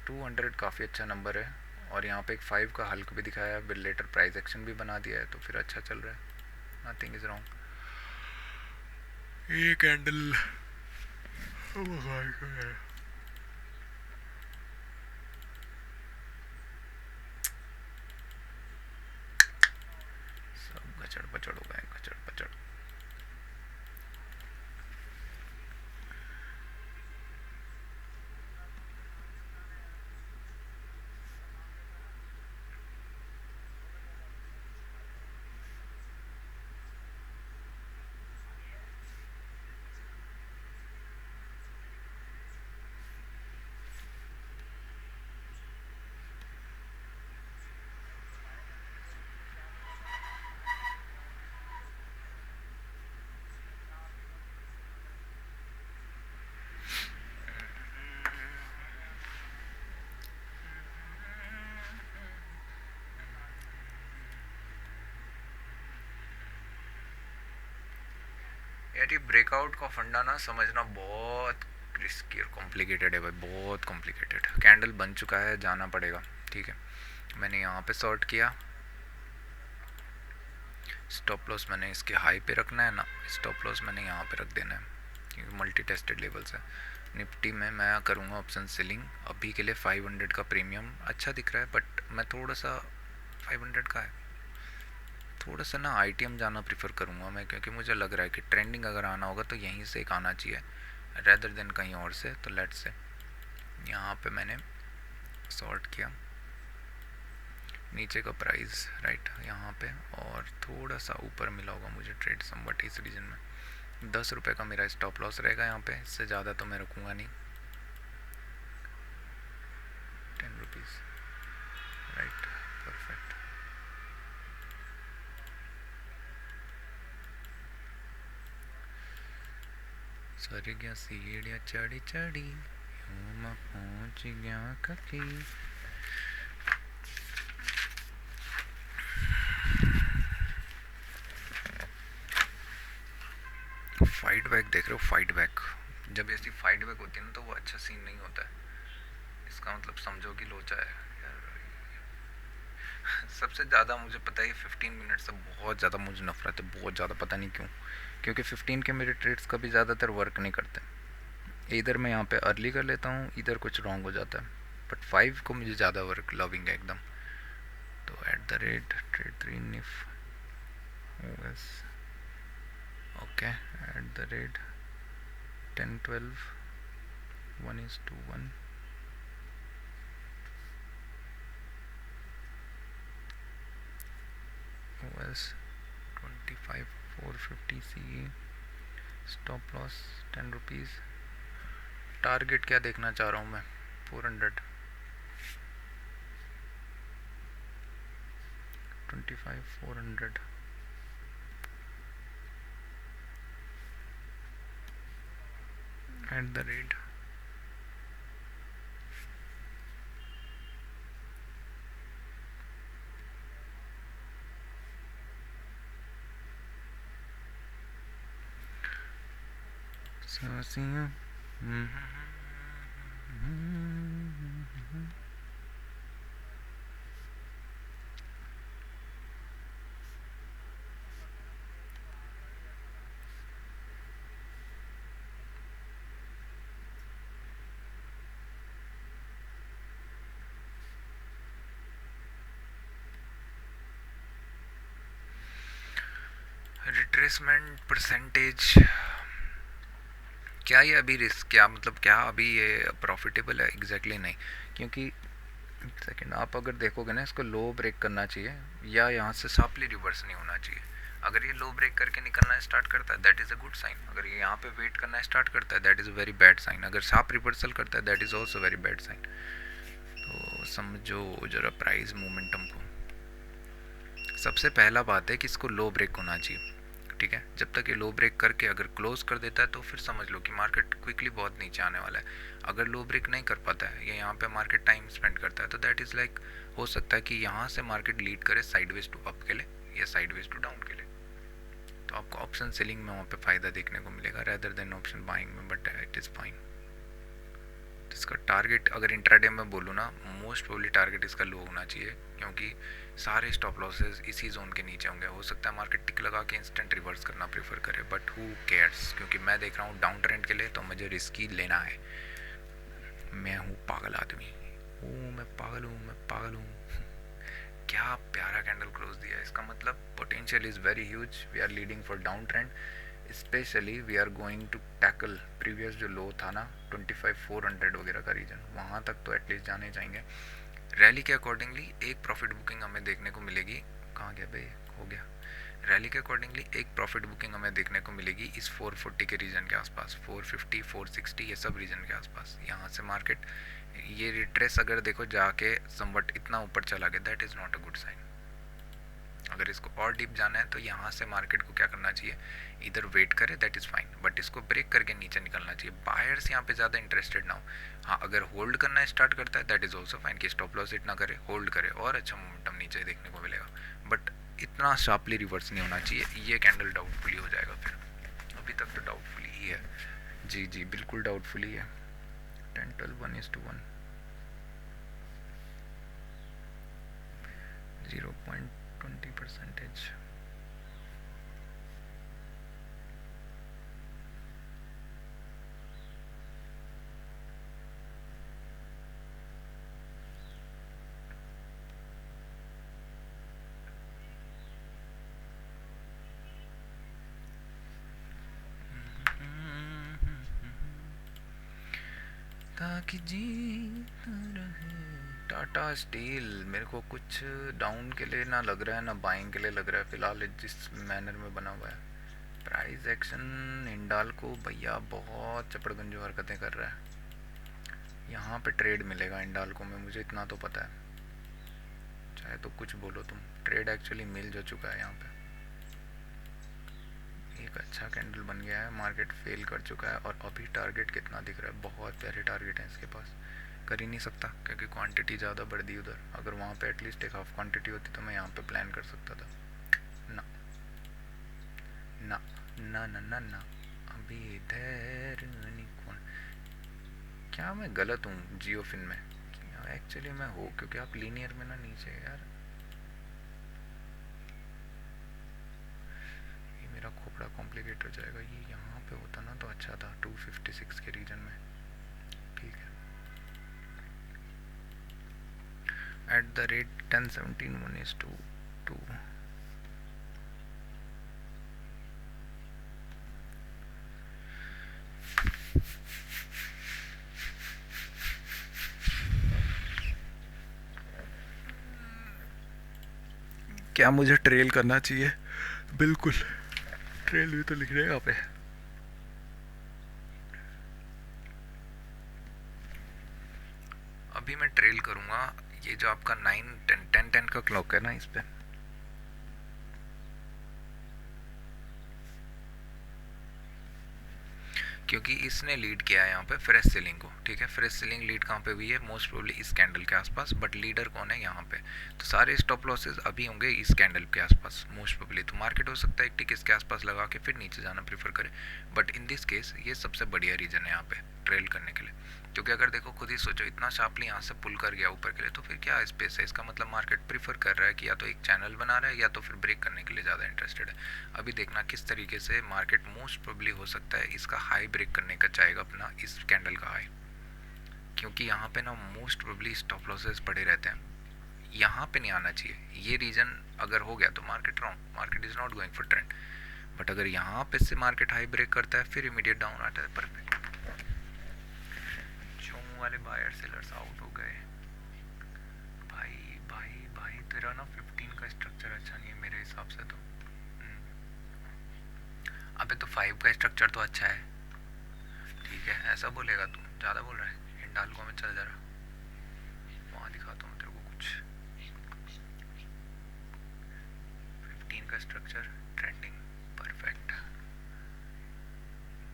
S1: 200 काफ़ी अच्छा नंबर है, और यहाँ पे एक 5 का हल्क भी दिखाया है, फिर लेटर प्राइस एक्शन भी बना दिया है, तो फिर अच्छा चल रहा है, नथिंग इज़ रॉन्ग। ये कैंडल सब गचड़ पचड़ हो गए, गचड़ पचड़। यार ये ब्रेकआउट का फंडा ना समझना बहुत रिस्की और कॉम्प्लिकेटेड है भाई, बहुत कॉम्प्लिकेटेड। कैंडल बन चुका है, जाना पड़ेगा। ठीक है, मैंने यहाँ पे सॉर्ट किया। स्टॉप लॉस मैंने इसके हाई पे रखना है ना, स्टॉप लॉस मैंने यहाँ पे रख देना है क्योंकि मल्टी टेस्टेड लेवल्स है। निफ्टी में मैं करूँगा ऑप्शन सेलिंग। अभी के लिए 500 का प्रीमियम अच्छा दिख रहा है, बट मैं थोड़ा सा 500 का है, थोड़ा सा ना आईटीएम जाना प्रीफर करूँगा मैं, क्योंकि मुझे लग रहा है कि ट्रेंडिंग अगर आना होगा तो यहीं से एक आना चाहिए रेदर देन कहीं और से। तो लेट्स से यहाँ पे मैंने सॉर्ट किया नीचे का प्राइस राइट यहाँ पे, और थोड़ा सा ऊपर मिला होगा मुझे ट्रेड समवट इस रीजन में। 10 रुपये का मेरा स्टॉप लॉस रहेगा यहाँ पे, इससे ज़्यादा तो मैं रखूँगा नहीं। 10 रुपीज़ राइट, परफेक्ट। सर गया सीढ़ियाँ चढ़ी चढ़ी, यूं मैं पहुँच गया कभी। फाइट बैक देख रहे हो, फाइट बैक। जब ऐसी फाइट बैक होती है ना तो वो अच्छा सीन नहीं होता है। इसका मतलब समझो कि लोचा है यार। सबसे ज़्यादा मुझे पता है 15 मिनट से बहुत ज़्यादा मुझे नफरत है, बहुत ज़्यादा, पता नहीं क्यों। क्योंकि 15 के मेरे ट्रेड्स कभी ज़्यादातर वर्क नहीं करते। इधर मैं यहाँ पे अर्ली कर लेता हूँ, इधर कुछ रॉन्ग हो जाता है, बट 5 को मुझे ज़्यादा वर्क लविंग है एकदम। तो एट द रेट ट्रेड 3 निफ बस okay, at the rate 10-12 1:1 OS 25 450 CE, stop loss 10 rupees. Target क्या देखना चाह रहा हूँ मैं, 400, 25 400 एट द रेट सासियाँ। रिट्रेसमेंट परसेंटेज क्या, ये अभी रिस्क क्या मतलब, क्या अभी ये प्रॉफिटेबल है? एग्जैक्टली नहीं, क्योंकि एक सेकेंड, आप अगर देखोगे ना इसको लो ब्रेक करना चाहिए या यहाँ से शार्पली रिवर्स नहीं होना चाहिए। अगर ये लो ब्रेक करके निकलना स्टार्ट करता है that is a good sign. अगर ये यहाँ पे वेट करना स्टार्ट करता है that is a very bad sign. अगर शार्प रिवर्सल करता है that is also very bad sign. तो समझो जरा प्राइस मोमेंटम को। सबसे पहला बात है कि इसको लो ब्रेक होना चाहिए, ठीक है। जब तक ये लो ब्रेक करके अगर क्लोज कर देता है तो फिर समझ लो कि मार्केट क्विकली बहुत नीचे आने वाला है। अगर लो ब्रेक नहीं कर पाता है या यहाँ पे मार्केट टाइम स्पेंड करता है तो दैट इज़ लाइक हो सकता है कि यहाँ से मार्केट लीड करे साइडवेज टू अप के लिए या साइडवेज टू डाउन के लिए। तो आपको ऑप्शन सेलिंग में वहाँ पे फ़ायदा देखने को मिलेगा रेदर देन ऑप्शन बाइंग में, बट इट इज़ फाइन। इसका टारगेट अगर इंट्राडे में बोलूँ ना, मोस्ट प्रोबेबली टारगेट इसका लो होना चाहिए, क्योंकि सारे स्टॉप लॉसेस इसी जोन के नीचे होंगे। हो सकता है मार्केट टिक लगा के इंस्टेंट रिवर्स करना प्रेफर करे, बट हु केयर्स, क्योंकि मैं देख रहा हूँ डाउन ट्रेंड के लिए तो मुझे रिस्की लेना है। मैं हूँ पागल आदमी, मैं पागल हूँ, मैं पागल हूँ। क्या प्यारा कैंडल क्लोज दिया, इसका मतलब potential is very huge. We are leading for down trend, specially we are going to tackle previous जो लो था ना 25,400 वगैरह का रीजन, वहाँ तक तो एटलीस्ट जाने जाएंगे। रैली के अकॉर्डिंगली एक प्रॉफिट बुकिंग हमें देखने को मिलेगी। कहाँ गया भाई, हो गया। रैली के अकॉर्डिंगली एक प्रॉफिट बुकिंग हमें देखने को मिलेगी इस 440 के रीजन के आसपास, 450 460 ये सब रीजन के आसपास। यहाँ से मार्केट ये रिट्रेस अगर देखो जाके समवट इतना ऊपर चला गया that is not a good sign. अगर इसको और डीप जाना है तो यहाँ से मार्केट को क्या करना चाहिए, इधर वेट करे दैट इज़ फाइन, बट इसको ब्रेक करके नीचे निकलना चाहिए। बायर्स यहाँ पे ज़्यादा इंटरेस्टेड ना हो। हाँ, अगर होल्ड करना स्टार्ट करता है दैट इज़ ऑल्सो फाइन कि स्टॉप लॉस हिट ना करे, होल्ड करे और अच्छा मोमेंटम नीचे देखने को मिलेगा, बट इतना शार्पली रिवर्स नहीं होना चाहिए। ये कैंडल डाउटफुली हो जाएगा फिर। अभी तक तो डाउटफुल ही है। जी जी बिल्कुल डाउटफुल ही है। 10, 12, 1:1, 0.20%। ताकि जीता रहे। टाटा स्टील मेरे को कुछ डाउन के लिए ना लग रहा है ना बाइंग के लिए लग रहा है फिलहाल, जिस मैनर में बना हुआ है। प्राइस एक्शन हिंडाल्को भैया बहुत चपड़गंजो हरकतें कर रहा है। यहाँ पे ट्रेड मिलेगा हिंडाल्को में, मुझे इतना तो पता है, चाहे तो कुछ बोलो तुम, ट्रेड एक्चुअली मिल जो चुका है यहाँ पे। एक अच्छा कैंडल बन गया है, मार्केट फेल कर चुका है और अभी टारगेट कितना दिख रहा है, बहुत प्यारे टारगेट है इसके पास। कर ही नहीं सकता क्योंकि क्वांटिटी ज़्यादा बढ़ दी उधर, अगर वहाँ पे एटलीस्ट एक हाफ क्वांटिटी होती तो मैं यहाँ पे प्लान कर सकता था। ना ना ना ना ना ना, अभी इधर कौन, क्या मैं गलत हूँ जियोफिन में? एक्चुअली मैं हूँ क्योंकि आप लीनियर में ना नीचे यार, ये मेरा खोपड़ा कॉम्प्लिकेट हो जाएगा। ये यहाँ पे होता ना तो अच्छा था 256 के रीजन में, ठीक है। Eight the rate 1017 1:2। क्या मुझे ट्रेल करना चाहिए? बिल्कुल, ट्रेल भी तो लिख रहे हैं यहाँ पे। अभी मैं ट्रेल करूँगा, ये जो आपका 9 10 10 10 का क्लॉक है ना, इस पे क्योंकि इसने लीड किया है यहाँ पे फ्रेश सेलिंग को, ठीक है। फ्रेश सेलिंग लीड कहाँ पे हुई है? मोस्ट प्रोबेबली इस कैंडल के आसपास, बट लीडर कौन है यहाँ पे? तो सारे स्टॉप लॉसेस अभी होंगे इस कैंडल के आसपास मोस्ट प्रोबेबली। तो मार्केट हो सकता है एक टिक इसके आसपास लगा के फिर नीचे जाना प्रीफर करे, बट इन दिस केस ये सबसे बढ़िया रीजन है यहाँ पे ट्रेल करने के लिए। क्योंकि अगर देखो खुद ही सोचो, इतना शार्पली यहाँ से पुल कर गया ऊपर के लिए, तो फिर क्या स्पेस है? इसका मतलब मार्केट प्रीफर कर रहा है कि या तो एक चैनल बना रहा है या तो फिर ब्रेक करने के लिए ज़्यादा इंटरेस्टेड है। अभी देखना किस तरीके से मार्केट मोस्ट प्रोबेबली हो सकता है इसका हाई ब्रेक करने का चाहेगा अपना, इस कैंडल का हाई, क्योंकि यहाँ पे ना मोस्ट प्रोबेबली स्टॉप लॉसेस पड़े रहते हैं। यहाँ पे नहीं आना चाहिए, ये रीजन अगर हो गया तो market wrong, market is not going for trend. But अगर यहाँ पे से मार्केट हाई ब्रेक करता है फिर इमीडिएट डाउन आता है, परफेक्ट। चोंग वाले बायर सेलर्स आउट हो गए। भाई भाई भाई तेरा ना 15 का स्ट्रक्चर अच्छा नहीं है मेरे हिसाब से तो। अबे तो 5 का स्ट्रक्चर तो अच्छा है, ठीक है। ऐसा बोलेगा तू, ज़्यादा बोल रहा है। हिंडाल्को में चल जरा, वहाँ दिखाता हूँ तेरे को कुछ। 15 का स्ट्रक्चर ट्रेंडिंग परफेक्ट,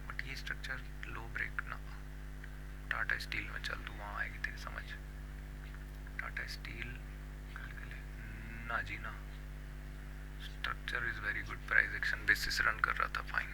S1: बट ये स्ट्रक्चर लो ब्रेक ना। टाटा स्टील में चल, तू वहाँ आएगी तेरी समझ। टाटा स्टील कल के लिए ना जी ना, structure is very good, price action basis run कर रहा था, फाइन।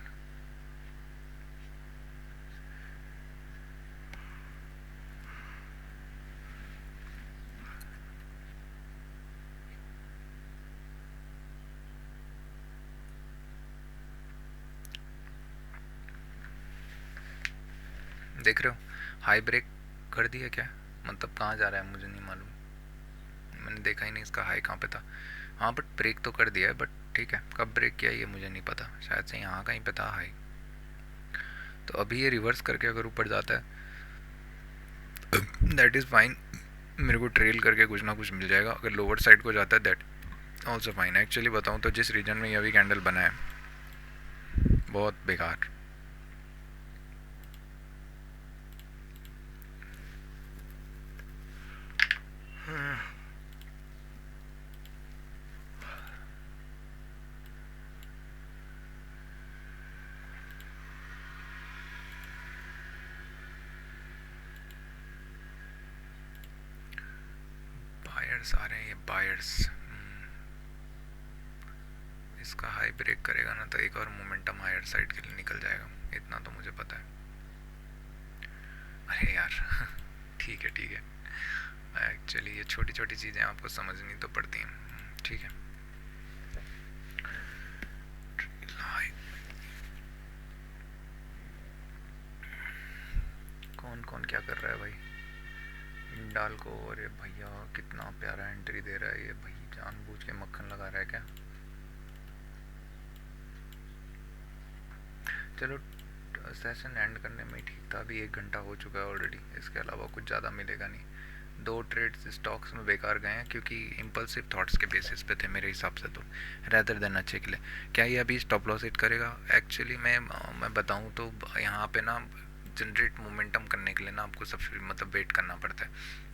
S1: देख रहे हो हाई ब्रेक कर दिया क्या? मतलब कहाँ जा रहा है मुझे नहीं मालूम, मैंने देखा ही नहीं इसका हाई कहाँ पे था। हाँ बट ब्रेक तो कर दिया है, बट ठीक है कब ब्रेक किया ये मुझे नहीं पता, शायद से यहाँ कहीं पे था हाई। तो अभी ये रिवर्स करके अगर ऊपर जाता है दैट इज़ फाइन, मेरे को ट्रेल करके कुछ ना कुछ मिल जाएगा। अगर लोअर साइड को जाता है दैट ऑल्सो फाइन। एक्चुअली बताऊँ तो जिस रीजन में ये अभी कैंडल बना है बहुत बेकार। बायर्स आ रहे हैं, ये बायर्स इसका हाई ब्रेक करेगा ना तो एक और मोमेंटम हायर साइड के लिए निकल जाएगा, इतना तो मुझे पता है। अरे यार ठीक है ठीक है, एक्चुअली ये छोटी छोटी चीज़ें आपको समझनी तो पड़ती हैं। ठीक है, कौन कौन क्या कर रहा है भाई डाल को? अरे भैया कितना प्यारा एंट्री दे रहा है ये भाई, जानबूझ के मक्खन लगा रहा है क्या? चलो सेशन एंड करने में ही ठीक था, अभी 1 घंटा हो चुका है ऑलरेडी, इसके अलावा कुछ ज़्यादा मिलेगा नहीं। 2 ट्रेड्स स्टॉक्स में बेकार गए हैं क्योंकि इम्पल्सिव थॉट्स के बेसिस पे थे मेरे हिसाब से, तो रैदर देन अच्छे के लिए। क्या ये अभी स्टॉप लॉस हिट करेगा? एक्चुअली मैं बताऊँ तो यहाँ पे ना जनरेट मोमेंटम करने के लिए ना आपको सबसे मतलब वेट करना पड़ता है।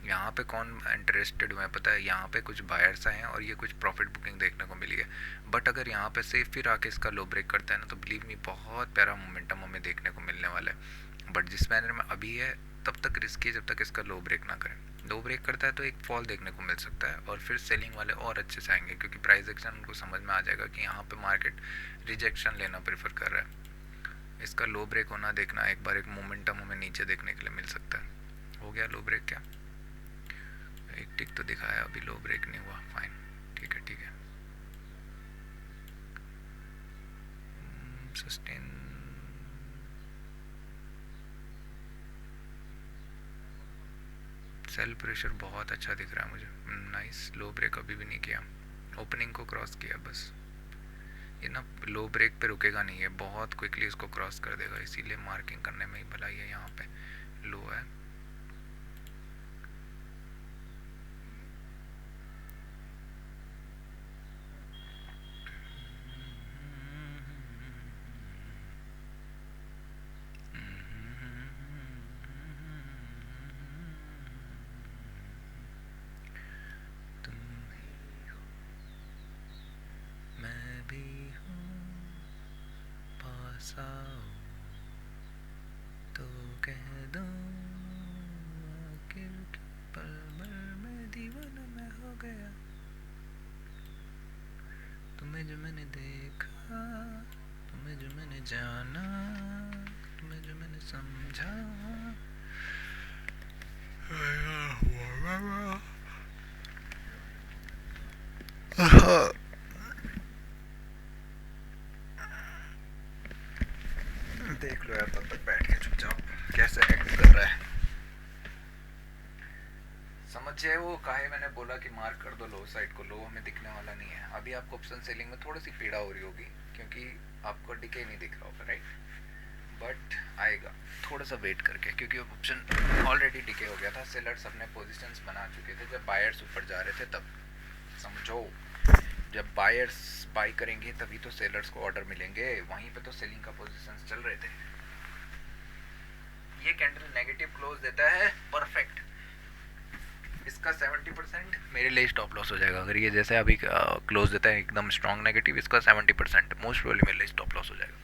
S1: यहाँ पे कौन इंटरेस्टेड हुए पता है? यहाँ पे कुछ बायर्स आए हैं और ये कुछ प्रॉफिट बुकिंग देखने को मिली है। बट अगर यहाँ पे सेफ फिर आके इसका लो ब्रेक करता है ना तो बिलीव मी बहुत प्यारा मोमेंटम हमें देखने को मिलने वाला है। बट जिस मैनर में अभी है तब तक रिस्की है जब तक इसका लो ब्रेक ना करें। लो ब्रेक करता है तो एक फॉल देखने को मिल सकता है और फिर सेलिंग वाले और अच्छे से आएंगे क्योंकि प्राइस एक्शन उनको समझ में आ जाएगा कि यहाँ पे मार्केट रिजेक्शन लेना प्रेफर कर रहा है। इसका लो ब्रेक होना देखना, एक बार एक मोमेंटम हमें नीचे देखने के लिए मिल सकता है। हो गया लो ब्रेक क्या? एक टिक तो दिखाया, अभी लो ब्रेक नहीं हुआ, फाइन, ठीक है ठीक है। सस्टेन सेल प्रेशर बहुत अच्छा दिख रहा है मुझे, नाइस। लो ब्रेक अभी भी नहीं किया, ओपनिंग को क्रॉस किया बस। ये ना लो ब्रेक पे रुकेगा नहीं, है बहुत क्विकली इसको क्रॉस कर देगा, इसीलिए मार्किंग करने में ही भलाई है। यहाँ पे लो है, मैं भी हूँ पास आओ तो कह दो आखिर के पल भर में दीवाना मैं हो गया। तुम्हें जो मैंने देखा, तुम्हें जो मैंने जाना, तुम्हें जो मैंने समझा। देख लो यार तब तक बैठ के चुपचाप कैसे एक्ट कर रहा है। समझिए वो काहे मैंने बोला कि मार्क कर दो लो साइड को, लो हमें दिखने वाला नहीं है। अभी आपको ऑप्शन सेलिंग में थोड़ी सी पीड़ा हो रही होगी क्योंकि आपको डिके नहीं दिख रहा होगा, राइट? बट आएगा थोड़ा सा वेट करके क्योंकि ऑप्शन ऑलरेडी डिके हो गया था। सेलर्स अपने पोजीशंस बना चुके थे जब बायर्स ऊपर जा रहे थे तब, समझो। जब बायर्स बाई करेंगे तभी तो सेलर्स को ऑर्डर मिलेंगे, वहीं पे तो सेलिंग का पोजीशंस चल रहे थे। ये कैंडल नेगेटिव क्लोज देता है, परफेक्ट। इसका 70% मेरे लिए स्टॉप लॉस हो जाएगा। अगर ये जैसे अभी क्लोज देता है एकदम स्ट्रॉन्ग नेगेटिव, इसका 70% मोस्ट प्रोबेबली मेरे लिए स्टॉप लॉस हो जाएगा।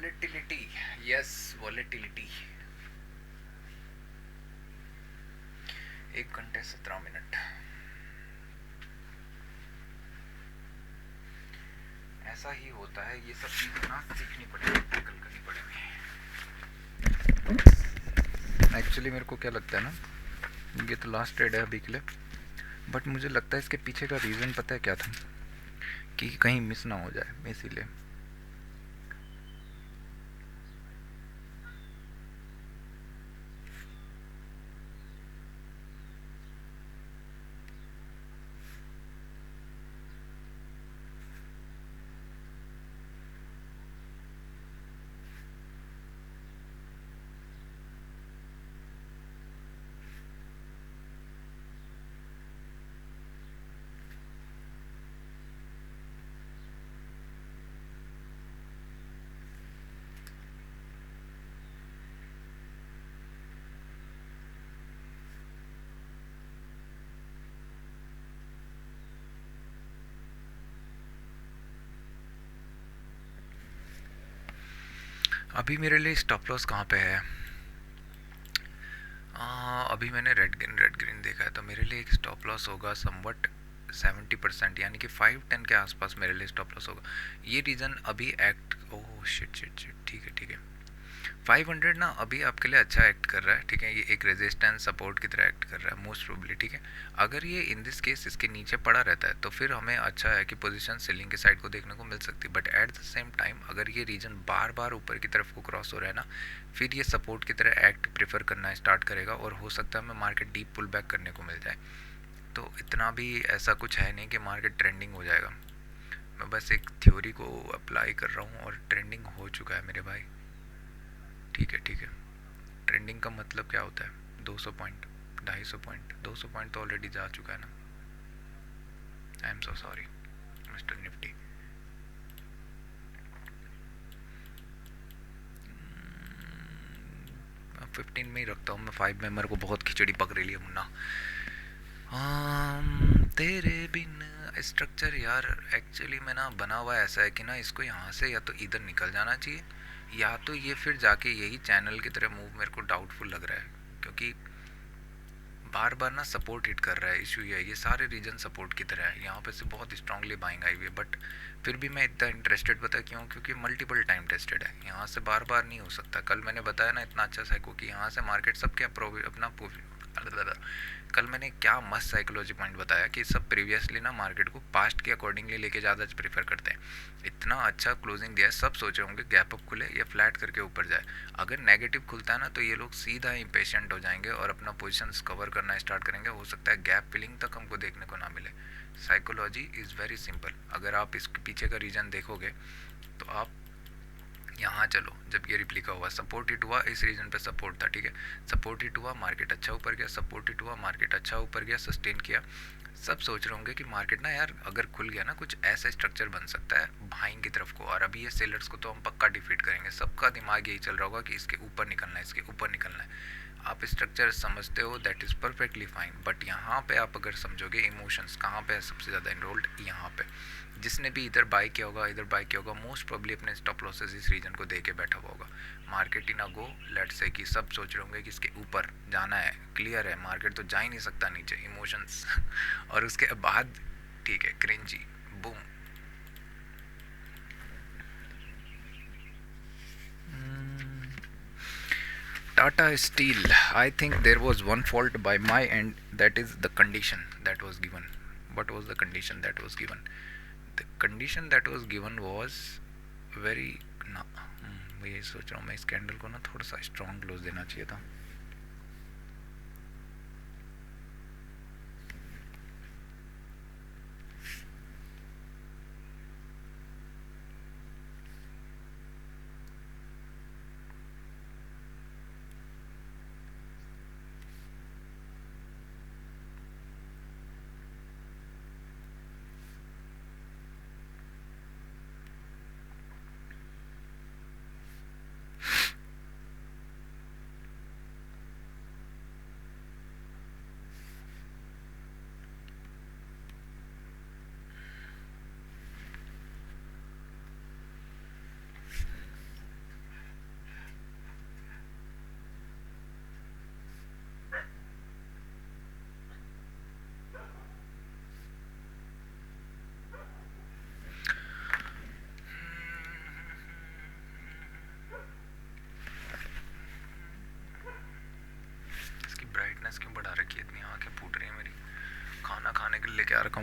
S1: Volatility, yes volatility. 1 घंटे 17 मिनट। ऐसा ही होता है, ये सब चीज़ें ना सीखनी पड़ेगी, टैकल करनी पड़ेगी। एक्चुअली मेरे को क्या लगता है ना, ये तो लास्ट ट्रेड है अभी के लिए, बट मुझे लगता है इसके पीछे का रीज़न पता है क्या था, कि कहीं मिस ना हो जाए, इसीलिए। अभी मेरे लिए स्टॉप लॉस कहाँ पे है? अभी मैंने रेड ग्रीन देखा है, तो मेरे लिए एक स्टॉप लॉस होगा समवट 70%, यानी कि 510 के आसपास मेरे लिए स्टॉप लॉस होगा। ये रीज़न अभी act, oh shit shit shit, ठीक है ठीक है। 500 ना अभी आपके लिए अच्छा एक्ट कर रहा है, ठीक है, ये एक रेजिस्टेंस सपोर्ट की तरह एक्ट कर रहा है मोस्ट प्रोबेबली, ठीक है। अगर ये इन दिस केस इसके नीचे पड़ा रहता है तो फिर हमें अच्छा है कि पोजीशन सेलिंग के साइड को देखने को मिल सकती है, but at the same time अगर ये रीजन बार बार ऊपर की तरफ को क्रॉस हो रहा है ना, फिर ये सपोर्ट की तरह एक्ट प्रेफर करना स्टार्ट करेगा, और हो सकता है हमें मार्केट डीप पुल बैक करने को मिल जाए। तो इतना भी ऐसा कुछ है नहीं कि मार्केट ट्रेंडिंग हो जाएगा, मैं बस एक थ्योरी को अप्लाई कर रहा हूँ, और ट्रेंडिंग हो चुका है मेरे भाई, ठीक है ठीक है। ट्रेंडिंग का मतलब क्या होता है? 200 पॉइंट, 250 पॉइंट, 200 पॉइंट तो ऑलरेडी जा चुका है ना। I am so sorry mister Nifty. 15 में ही रखता हूँ मैं, 5 में मेरे को बहुत खिचड़ी पक रही है मुन्ना। तेरे बिन स्ट्रक्चर यार, एक्चुअली में ना बना हुआ ऐसा है कि ना इसको यहाँ से या तो इधर निकल जाना चाहिए, या तो ये फिर जाके यही चैनल की तरह मूव, मेरे को डाउटफुल लग रहा है, क्योंकि बार बार ना सपोर्ट हिट कर रहा है। इशू ये है, ये सारे रीजन सपोर्ट की तरह है, यहाँ पे से बहुत स्ट्रांगली बाइंग आई हुई है, बट फिर भी मैं इतना इंटरेस्टेड पता क्यों? क्योंकि मल्टीपल टाइम टेस्टेड है, यहाँ से बार बार नहीं हो सकता। कल मैंने बताया ना इतना अच्छा साइको कि यहाँ से मार्केट सब क्या अपना कल मैंने क्या मस्त साइकोलॉजी पॉइंट बताया कि सब प्रीवियसली ना मार्केट को पास्ट के अकॉर्डिंगली लेके ज़्यादा प्रीफर करते हैं। इतना अच्छा क्लोजिंग दिया है, सब सोच रहे होंगे गैप अप खुले या फ्लैट करके ऊपर जाए। अगर नेगेटिव खुलता है ना तो ये लोग सीधा इम्पेशेंट हो जाएंगे और अपना पोजिशन कवर करना स्टार्ट करेंगे। हो सकता है गैप फिलिंग तक हमको देखने को ना मिले। Psychology is very simple. अगर आप इसके पीछे का रीज़न देखोगे तो आप यहाँ चलो, जब ये रिप्लिका हुआ, सपोर्ट हिट हुआ, इस रीजन पे सपोर्ट था, ठीक है, सपोर्ट हिट हुआ, मार्केट अच्छा ऊपर गया, सपोर्ट हिट हुआ, मार्केट अच्छा ऊपर गया, सस्टेन किया। सब सोच रहे होंगे कि मार्केट ना यार अगर खुल गया ना कुछ ऐसा स्ट्रक्चर बन सकता है बाइंग की तरफ को, और अभी ये सेलर्स को तो हम पक्का डिफीट करेंगे। सबका दिमाग यही चल रहा होगा कि इसके ऊपर निकलना है, इसके ऊपर निकलना है। आप स्ट्रक्चर समझते हो, that is perfectly fine, but यहाँ पे आप अगर समझोगे इमोशंस कहाँ पे है सबसे ज़्यादा इनरोल्ड, यहाँ पे। जिसने भी इधर बाय किया होगा, इधर बाय किया होगा, मोस्ट प्रोबेबली अपने स्टॉप लॉसेस इस रीजन को दे के बैठा हुआ होगा। Market in a go, late से कि सब सोच रहे होंगे कि इसके ऊपर जाना है, क्लियर है, मार्केट तो जा ही नहीं सकता नीचे, इमोशंस और उसके बाद ठीक है cringy boom. Tata Steel, I think there was one fault by my end, that is the condition that was given. What was the condition that was given? The condition that was given was very ना, मैं ये सोच रहा हूँ मैं इस candle को ना थोड़ा सा स्ट्रॉन्ग क्लोज देना चाहिए था।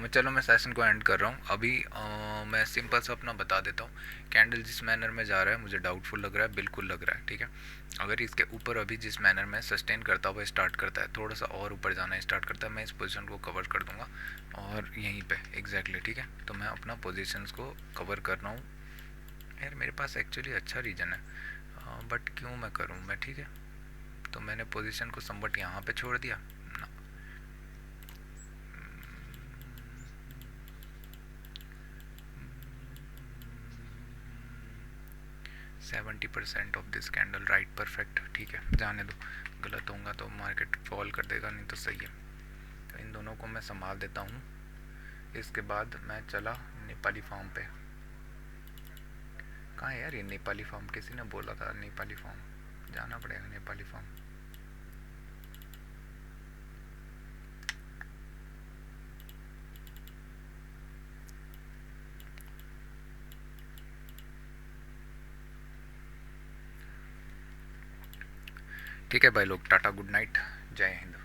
S1: चलो मैं सेशन को एंड कर रहा हूँ अभी। मैं सिंपल सा अपना बता देता हूँ। कैंडल जिस मैनर में जा रहा है मुझे डाउटफुल लग रहा है, बिल्कुल लग रहा है, ठीक है। अगर इसके ऊपर अभी जिस मैनर में सस्टेन करता हुआ स्टार्ट करता है, थोड़ा सा और ऊपर जाना स्टार्ट करता है, मैं इस पोजीशन को कवर कर दूंगा और यहीं पे एग्जैक्टली, ठीक है। तो मैं अपना पोजीशंस को कवर कर रहा हूँ। यार मेरे पास एक्चुअली अच्छा रीजन है, बट क्यों मैं करूँ मैं, ठीक है। तो मैंने पोजीशन को समवट यहाँ पे छोड़ दिया ना। 70% of this candle right, perfect, ठीक है, जाने दो। गलत होगा तो मार्केट फॉल कर देगा, नहीं तो सही है। तो इन दोनों को मैं संभाल देता हूँ। इसके बाद मैं चला नेपाली फार्म पे। कहाँ है यार ये नेपाली फार्म? किसी ने बोला था नेपाली फार्म, जाना पड़ेगा नेपाली फार्म। ठीक है भाई लोग, टाटा, गुड नाइट, जय हिंद।